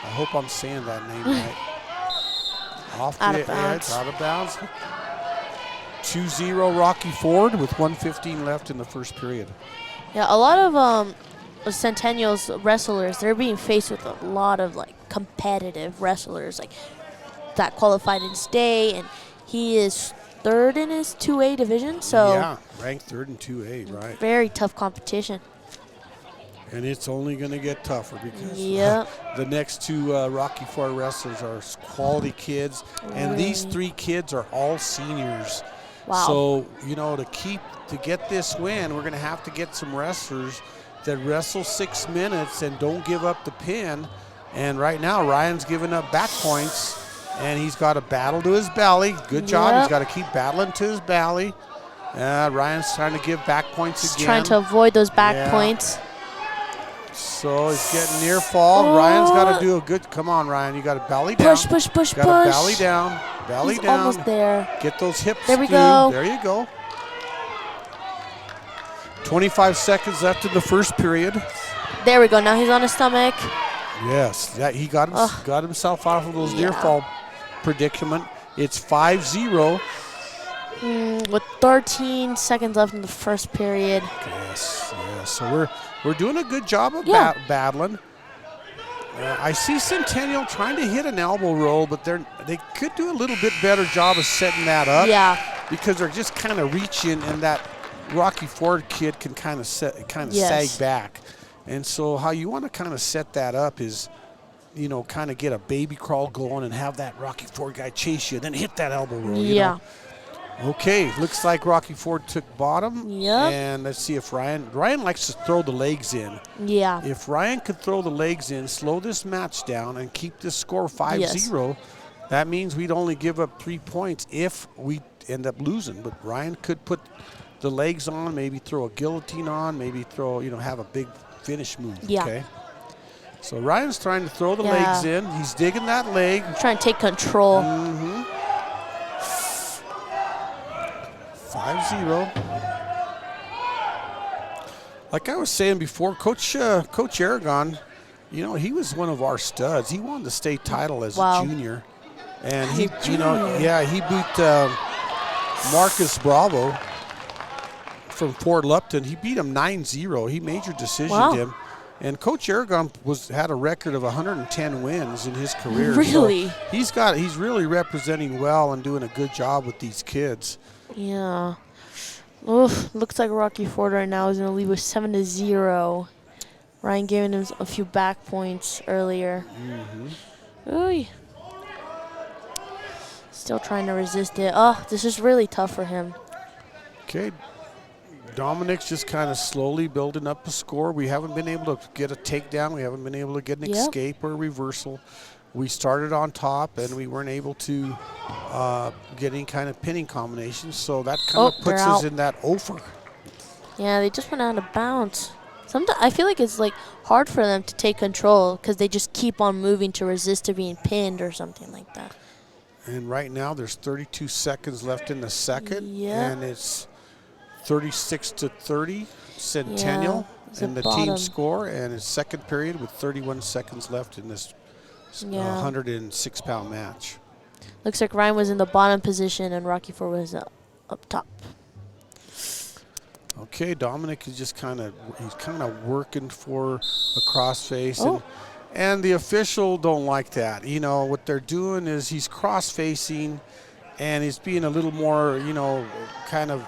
I hope I'm saying that name right. Off the edge, out of bounds. 2-0 Rocky Ford with 1:15 left in the first period. Yeah, a lot of Centennial's wrestlers, they're being faced with a lot of like competitive wrestlers like that qualified in state, and he is 3rd in his 2A division. So yeah, ranked 3rd in 2A, right? Very tough competition. And it's only going to get tougher because the next 2 Rocky Ford wrestlers are quality kids, and these 3 kids are all seniors. Wow. So, you know, to get this win, we're going to have to get some wrestlers that wrestle 6 minutes and don't give up the pin. And right now, Ryan's giving up back points, and he's got to battle to his belly. Good job. He's got to keep battling to his belly. Ryan's trying to give back points again. He's trying to avoid those back points. So he's getting near fall. Ryan's got to do a good, come on, Ryan. You got to belly down. Push. Got to belly down. Belly down. Almost there. Get those hips. There we go. There you go. 25 seconds left in the first period. There we go. Now he's on his stomach. Yes, he got himself out of those near fall predicament. It's 5-0. With 13 seconds left in the first period. Yes. So we're doing a good job of battling. I see Centennial trying to hit an elbow roll, but they could do a little bit better job of setting that up. Yeah. Because they're just kind of reaching, and that Rocky Ford kid can kind of sag back. And so how you want to kind of set that up is, you know, kind of get a baby crawl going and have that Rocky Ford guy chase you, then hit that elbow roll. You know? Okay, looks like Rocky Ford took bottom. And let's see if Ryan likes to throw the legs in. Yeah. If Ryan could throw the legs in, slow this match down, and keep this score 5-0, that means we'd only give up 3 points if we end up losing. But Ryan could put the legs on, maybe throw a guillotine on, maybe throw, you know, have a big finish move. Okay. So Ryan's trying to throw the legs in. He's digging that leg. Trying to take control. 5-0. Like I was saying before, Coach Aragon, you know, he was one of our studs. He won the state title as a junior, and he beat Marcus Bravo from Fort Lupton. He beat him 9-0. He major decisioned him. And Coach Aragon had a record of 110 wins in his career. Really? So he's really representing well and doing a good job with these kids. Yeah. Oof, looks like Rocky Ford right now is in the lead with 7-0. Ryan giving him a few back points earlier. Ooh. Still trying to resist it. Oh, this is really tough for him. Okay. Dominic's just kind of slowly building up a score. We haven't been able to get a takedown. We haven't been able to get an escape or a reversal. We started on top, and we weren't able to get any kind of pinning combinations, so that kind of puts us in that over. Yeah, they just went out of bounds. Sometimes I feel like it's like hard for them to take control because they just keep on moving to resist to being pinned or something like that. And right now there's 32 seconds left in the second, and it's 36-30 Centennial. and the team score, and it's second period with 31 seconds left in this 106-pound match. Looks like Ryan was in the bottom position and Rocky Ford was up top. Okay, Dominic is just kind of working for a crossface, and the official don't like that. You know what they're doing is he's cross-facing, and he's being a little more, you know, kind of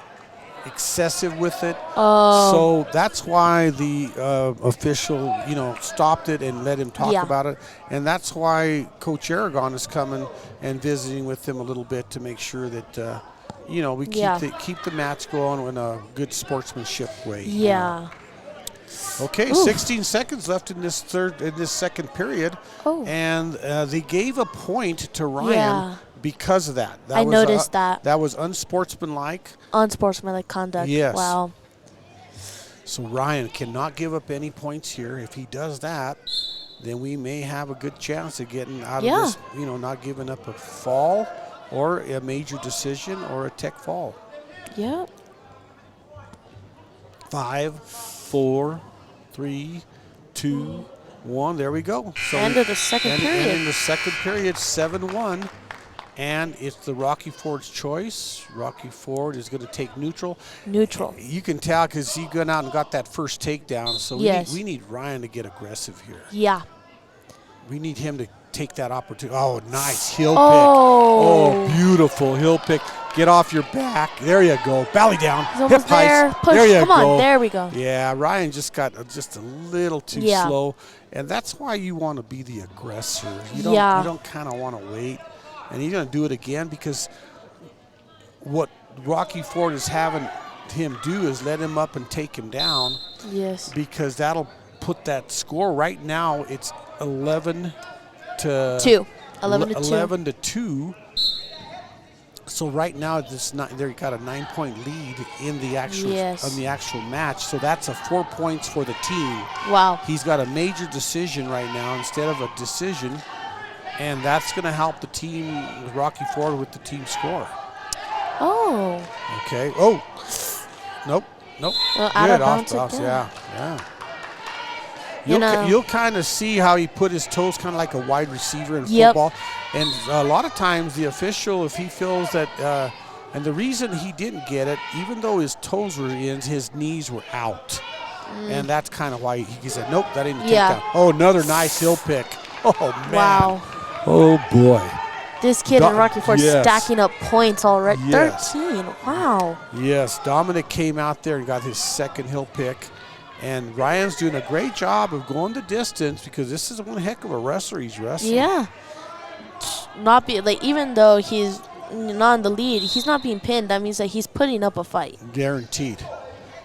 excessive with it. So that's why the official, you know, stopped it and let him talk about it, and that's why Coach Aragon is coming and visiting with him a little bit to make sure that you know, we keep the match going in a good sportsmanship way. Yeah. You know? Okay, 16 seconds left in this second period, and they gave a point to Ryan because of that. I noticed that. That was unsportsmanlike. Unsportsmanlike conduct. Yes. Wow. So Ryan cannot give up any points here. If he does that, then we may have a good chance of getting out of this, you know, not giving up a fall or a major decision or a tech fall. Yep. 5, 4, 3, 2, 1. There we go. So end of the second period. And in the second period, 7-1. And it's the Rocky Ford's choice. Rocky Ford is going to take neutral. Neutral. You can tell because he went out and got that first takedown. So we need Ryan to get aggressive here. Yeah. We need him to take that opportunity. Oh, nice heel pick. Oh, beautiful heel pick. Get off your back. There you go. Belly down. Hip heights. Push. There you Come go. on. There we go. Yeah, Ryan just got just a little too slow. And that's why you want to be the aggressor. You don't kind of want to wait. And he's going to do it again because what Rocky Ford is having him do is let him up and take him down. Yes. Because that'll put that score right now. It's 11 to 2. 11 to 2. So right now they got a 9-point lead in the actual match. So that's 4 points for the team. Wow. He's got a major decision right now instead of a decision, and that's going to help the team with Rocky Ford with the team score. Oh. Okay. Oh. Nope. Well, good off. Yeah. You'll kind of see how he put his toes kind of like a wide receiver in football. And a lot of times the official, if he feels that, and the reason he didn't get it, even though his toes were in, his knees were out. And that's kind of why he said, nope, that didn't take down. Oh, another nice heel pick. Oh, man. Wow. Oh, boy. This kid in Rocky Ford stacking up points already. Yes. 13. Wow. Yes, Dominic came out there and got his second heel pick. And Ryan's doing a great job of going the distance because this is one heck of a wrestler he's wrestling. Yeah. Even though he's not in the lead, he's not being pinned. That means that he's putting up a fight. Guaranteed.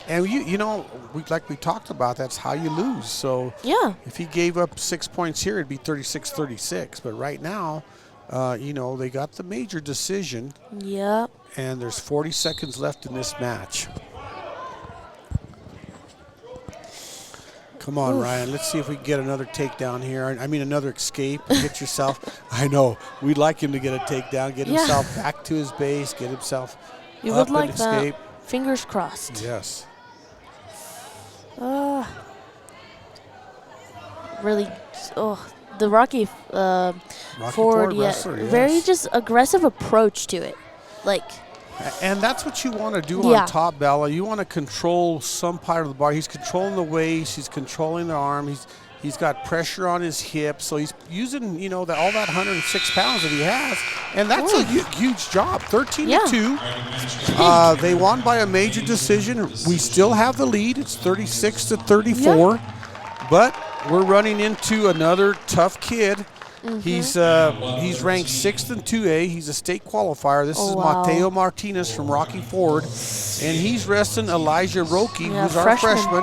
And you know, like we talked about, that's how you lose. So if he gave up 6 points here, it'd be 36-36. But right now, you know, they got the major decision. Yep. And there's 40 seconds left in this match. Come on, Ryan. Let's see if we can get another takedown here. I mean, another escape. Get yourself. I know. We'd like him to get a takedown, get himself back to his base, get himself you up would like and escape. That. Fingers crossed. Yes. Really, the Rocky Ford wrestler, very just aggressive approach to it. And that's what you want to do on top, Bella. You want to control some part of the bar. He's controlling the waist. He's controlling the arm. He's got pressure on his hips. So he's using, you know, all that 106 pounds that he has. And that's a huge job. 13-2. They won by a major decision. We still have the lead. It's 36-34. Yeah. But we're running into another tough kid. He's ranked 6th in 2A. He's a state qualifier. This is Mateo Martinez from Rocky Ford, and he's wrestling Elijah Roque, who's our freshman.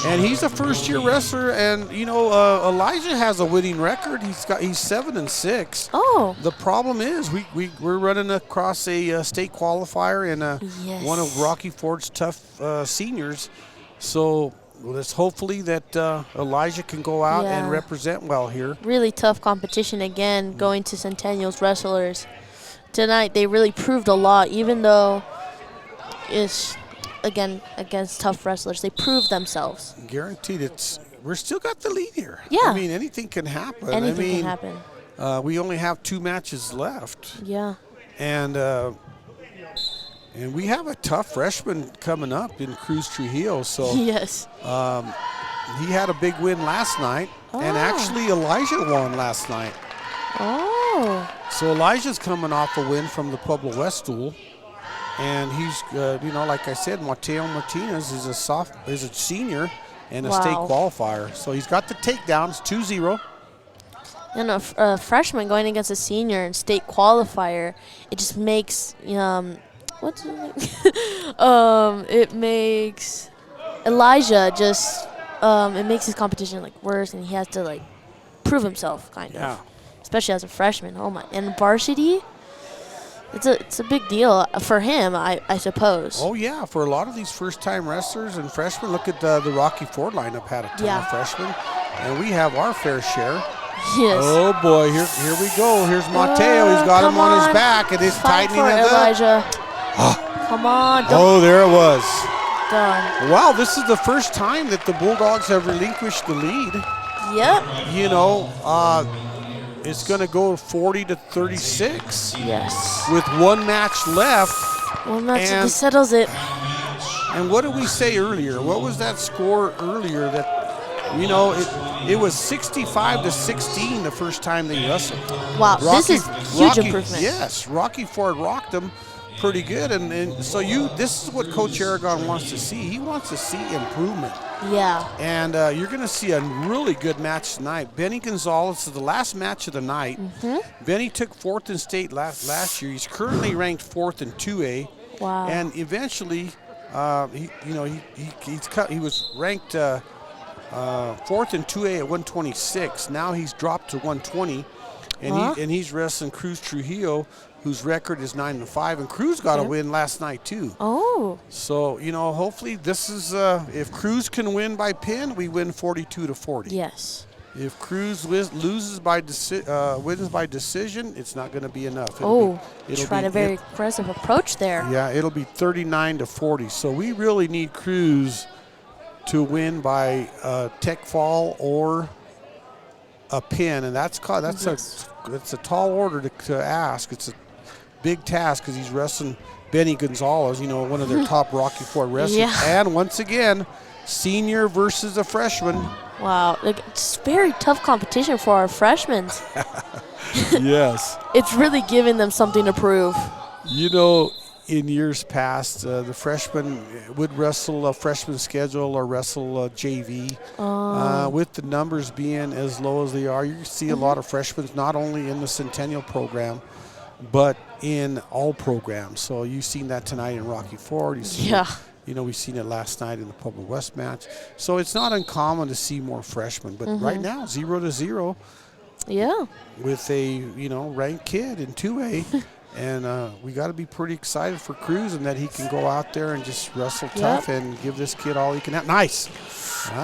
And he's a first-year wrestler, and you know Elijah has a winning record. He's 7-6. Oh. The problem is we're running across a state qualifier and one of Rocky Ford's tough seniors. So. Let's hopefully that Elijah can go out and represent well here. Really tough competition again, going to Centennial's wrestlers. Tonight they really proved a lot, even though again against tough wrestlers. They prove themselves. Guaranteed. We're still got the lead here. Yeah. I mean, anything can happen. Anything can happen. We only have 2 matches left. Yeah. And we have a tough freshman coming up in Cruz Trujillo. So yes. he had a big win last night. And actually Elijah won last night. Oh. So Elijah's coming off a win from the Pueblo West duel. And he's, like I said, Mateo Martinez is a senior and a state qualifier. So he's got the takedowns, 2-0. And a freshman going against a senior and state qualifier, it just makes it makes Elijah just it makes his competition like worse, and he has to like prove himself kind of, especially as a freshman. Oh my! And varsity, it's a big deal for him, I suppose. Oh yeah, for a lot of these first-time wrestlers and freshmen. Look at the Rocky Ford lineup had a ton of freshmen, and we have our fair share. Yes. Oh boy, here we go. Here's Mateo. He's got him on his back, and it's tightening of Elijah. Come on. Oh, there it was. Done. Wow, this is the first time that the Bulldogs have relinquished the lead. Yep. It's going to go 40-36. Yes. With 1 match left. 1 match that settles it. And what did we say earlier? What was that score earlier? That it was 65-16 the first time they wrestled. Wow, this is huge improvement. Yes, Rocky Ford rocked them pretty good, and so this is what Coach Aragon wants to see. He wants to see improvement. Yeah. And you're going to see a really good match tonight. Benny Gonzalez is the last match of the night. Benny took 4th in state last year. He's currently ranked 4th in 2A. Wow. And eventually, he was ranked 4th in 2A at 126. Now he's dropped to 120, and he's wrestling Cruz Trujillo, whose record is 9-5, and Cruz got a win last night too. Oh. So hopefully this is if Cruz can win by pin, we win 42-40. Yes. If Cruz wins by decision, it's not going to be enough. It'll tried a very aggressive approach there. Yeah, it'll be 39-40. So we really need Cruz to win by tech fall or a pin, and that's a tall order to ask. It's a big task because he's wrestling Benny Gonzalez, one of their top Rocky Ford wrestlers. Yeah. And once again, senior versus a freshman. Wow, it's very tough competition for our freshmen. Yes. It's really giving them something to prove. In years past, the freshmen would wrestle a freshman schedule or wrestle a JV. With the numbers being as low as they are, you see a lot of freshmen not only in the Centennial program, but in all programs. So you've seen that tonight in Rocky Ford. We've seen it last night in the Pueblo West match. So it's not uncommon to see more freshmen. But right now, 0-0. Yeah. With a ranked kid in 2A. And we got to be pretty excited for Cruz and that he can go out there and just wrestle tough and give this kid all he can have. Nice.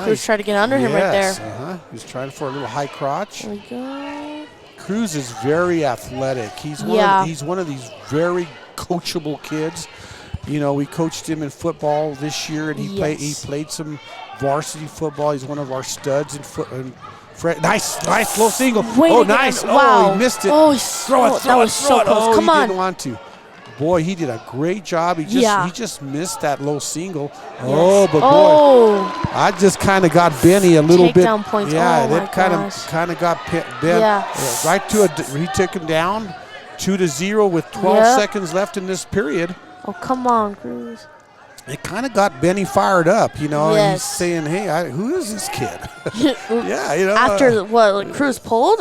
Cruz tried to get under him right there. He's trying for a little high crotch. There we go. Cruz is very athletic. He's one of these very coachable kids. We coached him in football this year, and he played some varsity football. He's one of our studs in nice low single. Nice. Wow. Oh, he missed it. Throw it. That was so close. Come on. He didn't want to. Boy, he did a great job. He just missed that low single. Yes. Oh, but boy, I just kind of got Benny a little bit. Takedown points. Yeah, that kind of got Ben. Right to he took him down 2-0 with 12 seconds left in this period. Oh, come on, Cruz. It kind of got Benny fired up, and he's saying, "Hey, who is this kid?" After Cruz pulled?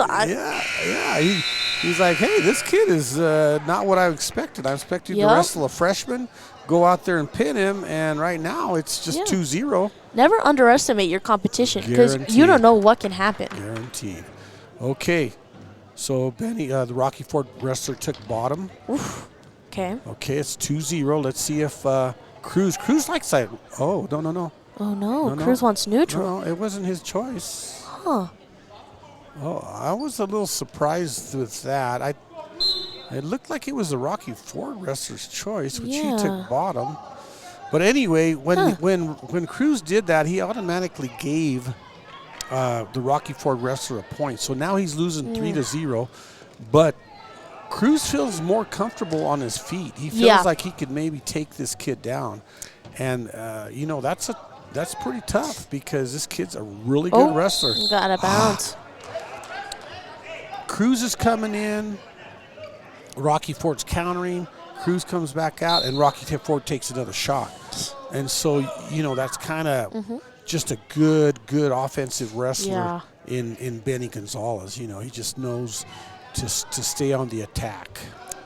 He's like, "Hey, this kid is not what I expected. I expected to wrestle a freshman, go out there and pin him, and right now it's just 2-0. Never underestimate your competition because you don't know what can happen. Guaranteed. Okay, so Benny, the Rocky Ford wrestler, took bottom. Oof. Okay. Okay, it's 2-0. Let's see if Cruz likes that. Oh, no. Oh, no. Cruz wants neutral. No, it wasn't his choice. Huh. Oh, I was a little surprised with that. It looked like it was the Rocky Ford wrestler's choice, which he took bottom. But anyway, when Cruz did that, he automatically gave the Rocky Ford wrestler a point. So now he's losing 3-0. But Cruz feels more comfortable on his feet. He feels like he could maybe take this kid down. And, you know, that's pretty tough because this kid's a really good wrestler. Got a bounce. Cruz is coming in. Rocky Ford's countering. Cruz comes back out, and Rocky Ford takes another shot. And so, you know, that's kind of just a good offensive wrestler in Benny Gonzalez. You know, he just knows to stay on the attack.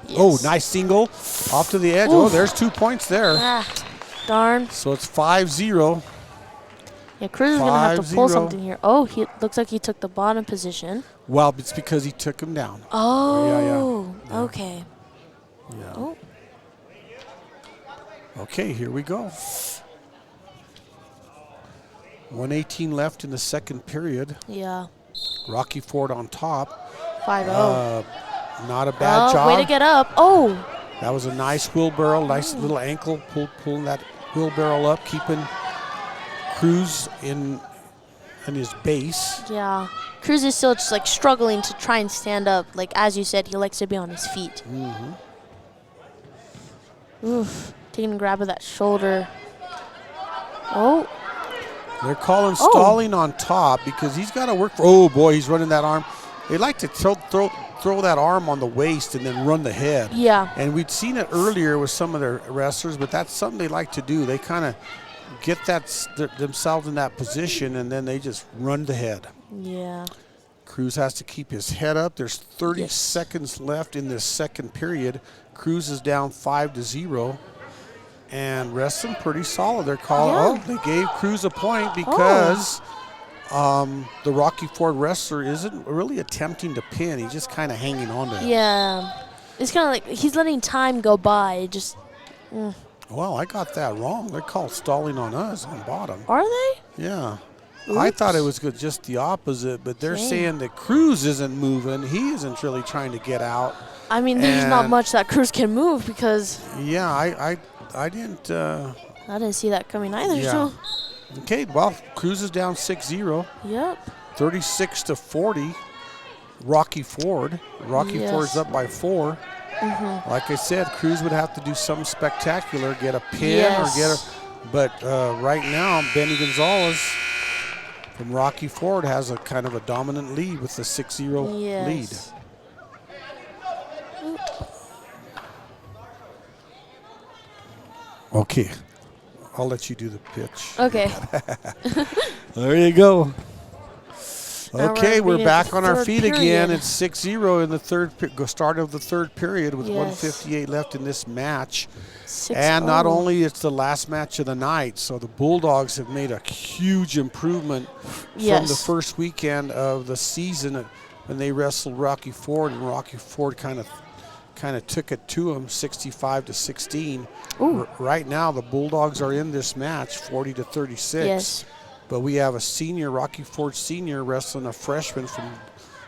Yes. Oh, nice single off to the edge. Oof. Oh, there's 2 points there. Darn. So it's 5-0. Yeah, Cruz is going to have to pull something here. Oh, he looks like he took the bottom position. Well, it's because he took him down. Oh, yeah. Okay. Yeah. Oh. Okay, here we go. 1:18 left in the second period. Yeah. Rocky Ford on top. 5-0. Not a bad job. Way to get up. Oh. That was a nice wheelbarrow, nice little ankle, pulling that wheelbarrow up, keeping Cruz in his base. Yeah. Cruz is still just like struggling to try and stand up. Like, as you said, he likes to be on his feet. Oof. Taking a grab of that shoulder. Oh. They're calling stalling on top because he's got to work for. Oh, boy, he's running that arm. They like to throw that arm on the waist and then run the head. Yeah. And we'd seen it earlier with some of their wrestlers, but that's something they like to do. They kind of get themselves in that position, and then they just run the head. Yeah. Cruz has to keep his head up. There's 30 seconds left in this second period. Cruz is down 5-0. And wrestling pretty solid. They're calling. They gave Cruz a point because the Rocky Ford wrestler isn't really attempting to pin. He's just kind of hanging on to it. Yeah. It's kind of like he's letting time go by. Just. Well, I got that wrong. They're called stalling on us on bottom. Are they? Yeah. Oops. I thought it was just the opposite, but they're saying that Cruz isn't moving. He isn't really trying to get out. I mean, there's not much that Cruz can move because. Yeah, I didn't. I didn't see that coming either. Yeah. So. Okay, well, Cruz is down 6-0. Yep. 36-40. Rocky Ford. Rocky Ford's up by 4. Like I said, Cruz would have to do something spectacular, get a pin or get a. But right now, Benny Gonzalez from Rocky Ford has a kind of a dominant lead with the 6-0 lead. Okay, I'll let you do the pitch. Okay. There you go. Okay, we're back on our feet period. again. It's 6-0 in the start of the third period with 1:58 left in this match. 6-0. And not only it's the last match of the night, so the Bulldogs have made a huge improvement from the first weekend of the season when they wrestled Rocky Ford, and Rocky Ford kind of took it to them 65-16. Right now the Bulldogs are in this match 40-36. Yes. But we have a senior, Rocky Ford senior, wrestling a freshman from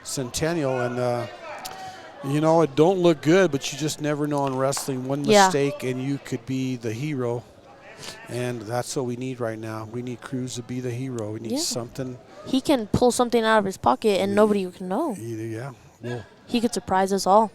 Centennial. And, you know, it don't look good, but you just never know in wrestling. One mistake and you could be the hero. And that's what we need right now. We need Cruz to be the hero. We need something. He can pull something out of his pocket and nobody can know. Well, he could surprise us all.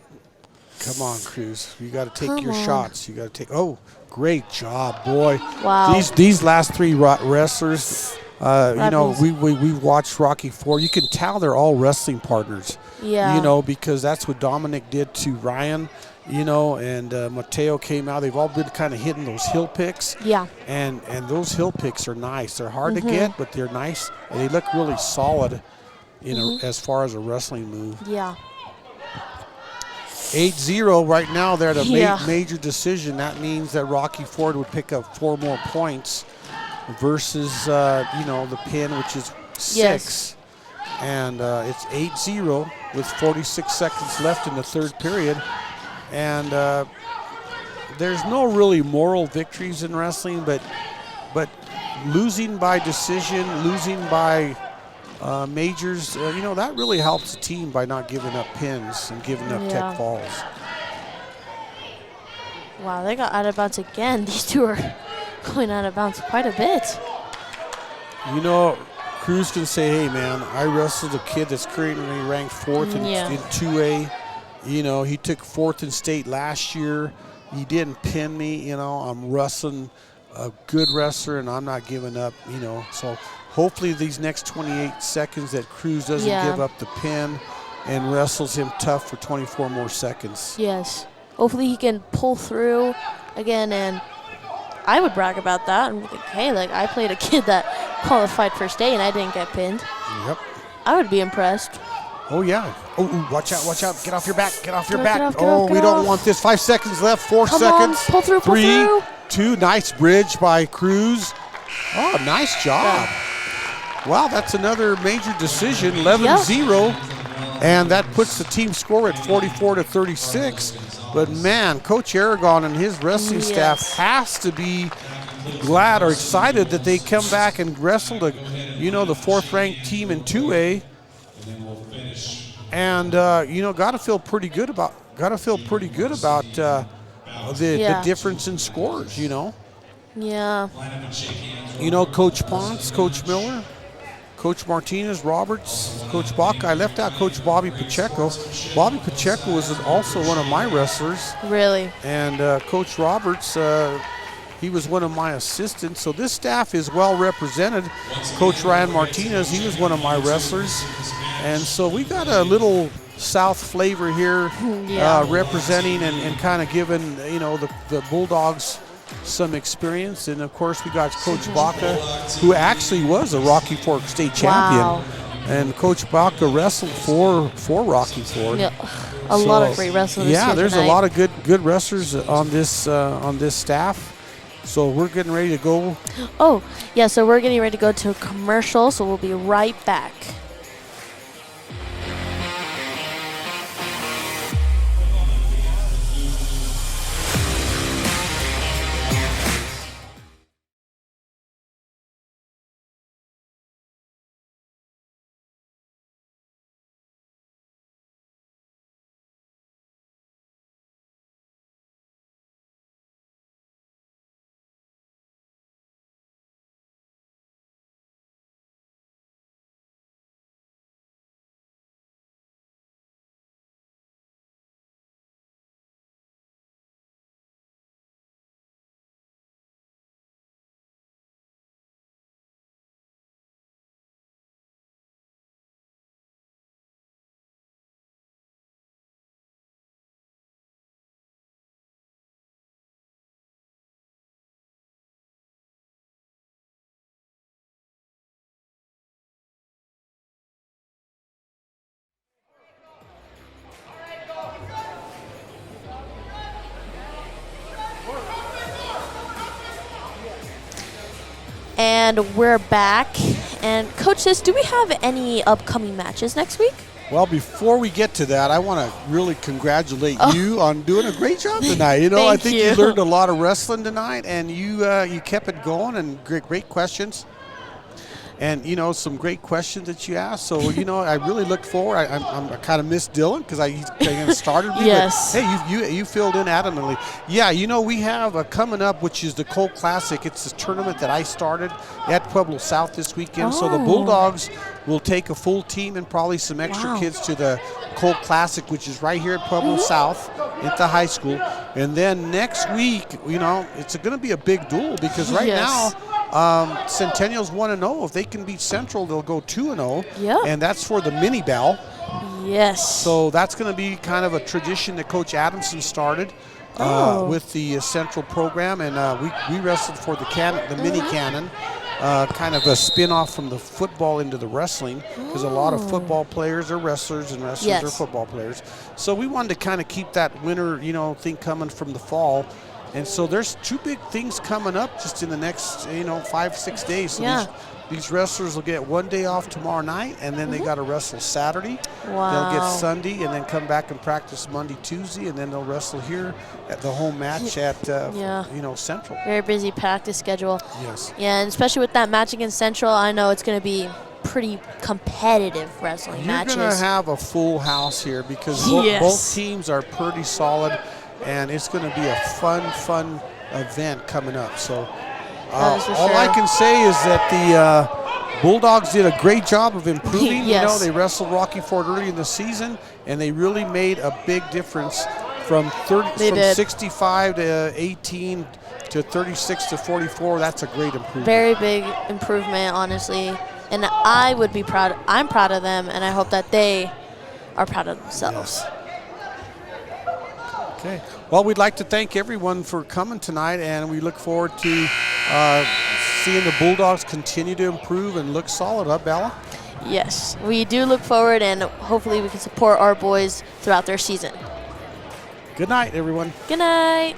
Come on, Cruz. You got to take your shots. You got to take. Oh, great job, boy. Wow. These last 3 wrestlers. You know, we watched Rocky Ford. You can tell they're all wrestling partners. Yeah. You know, because that's what Dominic did to Ryan. You know, and Mateo came out. They've all been kind of hitting those hill picks. Yeah. And those hill picks are nice. They're hard to get, but they're nice. And they look really solid, you know, as far as a wrestling move. Yeah. 8-0 right now. They're at a major decision. That means that Rocky Ford would pick up 4 more points versus, you know, the pin, which is 6. Yes. And it's 8-0 with 46 seconds left in the third period. And there's no really moral victories in wrestling, but losing by decision, losing by majors, you know, that really helps the team by not giving up pins and giving up tech falls. Wow, they got out of bounds again. These two are going out of bounds quite a bit. You know, Cruz can say, hey, man, I wrestled a kid that's currently ranked 4th in 2A. You know, he took 4th in state last year. He didn't pin me. You know, I'm wrestling a good wrestler, and I'm not giving up, you know. So hopefully these next 28 seconds that Cruz doesn't give up the pin and wrestles him tough for 24 more seconds. Yes. Hopefully he can pull through again, and I would brag about that and be like, hey, like, I played a kid that qualified first day and I didn't get pinned. Yep. I would be impressed. Oh, yeah. Oh, watch out, watch out. Get off your back, get off your back. Get off, we don't want this. 5 seconds left, 4 Come seconds. on, pull through, pull 3, through. 2, nice bridge by Cruz. Oh, nice job. Wow, that's another major decision, 11-0. And that puts the team score at 44-36. But, man, Coach Aragon and his wrestling staff has to be glad or excited that they come back and wrestled the 4th-ranked team in 2A. And got to feel pretty good about the difference in scores. Yeah. Coach Ponce, Coach Miller, Coach Martinez, Roberts, Coach Baca. I left out Coach Bobby Pacheco. Bobby Pacheco was also one of my wrestlers. Really? And Coach Roberts, he was one of my assistants. So this staff is well represented. Coach Ryan Martinez, he was one of my wrestlers. And so we got a little South flavor here, representing and kind of giving, the Bulldogs some experience. And, of course, we got Coach Baca, who actually was a Rocky Ford state champion. And Coach Baca wrestled for Rocky Ford. Yeah. A lot of great wrestlers. Yeah, there's a lot of good wrestlers on this staff. So we're getting ready to go. Oh, yeah, so we're getting ready to go to a commercial, so we'll be right back. And we're back. And Coach says, do we have any upcoming matches next week? Well, before we get to that, I want to really congratulate you on doing a great job tonight. I think you learned a lot of wrestling tonight, and you kept it going, and great questions. And, some great questions that you asked. So, I really looked forward. I kind of missed Dylan because he started me. Yes. But, hey, you filled in adamantly. Yeah, we have coming up, which is the Colt Classic. It's a tournament that I started at Pueblo South this weekend. So the Bulldogs will take a full team and probably some extra kids to the Colt Classic, which is right here at Pueblo South at the high school. And then next week, it's going to be a big duel because right now, Centennial's 1-0. If they can beat Central, they'll go 2-0. Yeah. And that's for the mini bell. Yes. So that's going to be kind of a tradition that Coach Adamson started with the Central program. And we wrestled for the mini cannon, kind of a spin-off from the football into the wrestling, because a lot of football players are wrestlers and wrestlers are football players. So we wanted to kind of keep that winter, thing coming from the fall. And so there's 2 big things coming up just in the next, 5-6 days. So these wrestlers will get 1 day off tomorrow night, and then they got to wrestle Saturday. Wow. They'll get Sunday, and then come back and practice Monday, Tuesday, and then they'll wrestle here at the home match at, Central. Very busy practice schedule. Yes. Yeah, and especially with that match against Central, I know it's going to be pretty competitive wrestling matches. You're going to have a full house here because both teams are pretty solid. And it's going to be a fun event coming up. So That is for All sure. I can say is that the Bulldogs did a great job of improving. Yes. You know, they wrestled Rocky Ford early in the season, and they really made a big difference from 65 to 18 to 36 to 44. That's a great improvement. Very big improvement, honestly. And I would be proud. I'm proud of them, and I hope that they are proud of themselves. Yes. Okay. Well, we'd like to thank everyone for coming tonight, and we look forward to seeing the Bulldogs continue to improve and look solid, huh, Bella? Yes, we do look forward, and hopefully we can support our boys throughout their season. Good night, everyone. Good night.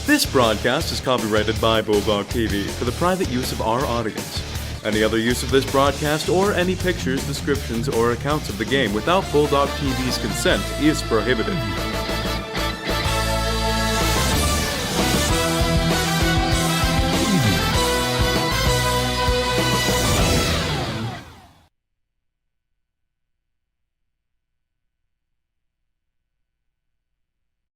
This broadcast is copyrighted by Bulldog TV for the private use of our audience. Any other use of this broadcast or any pictures, descriptions, or accounts of the game without Bulldog TV's consent is prohibited.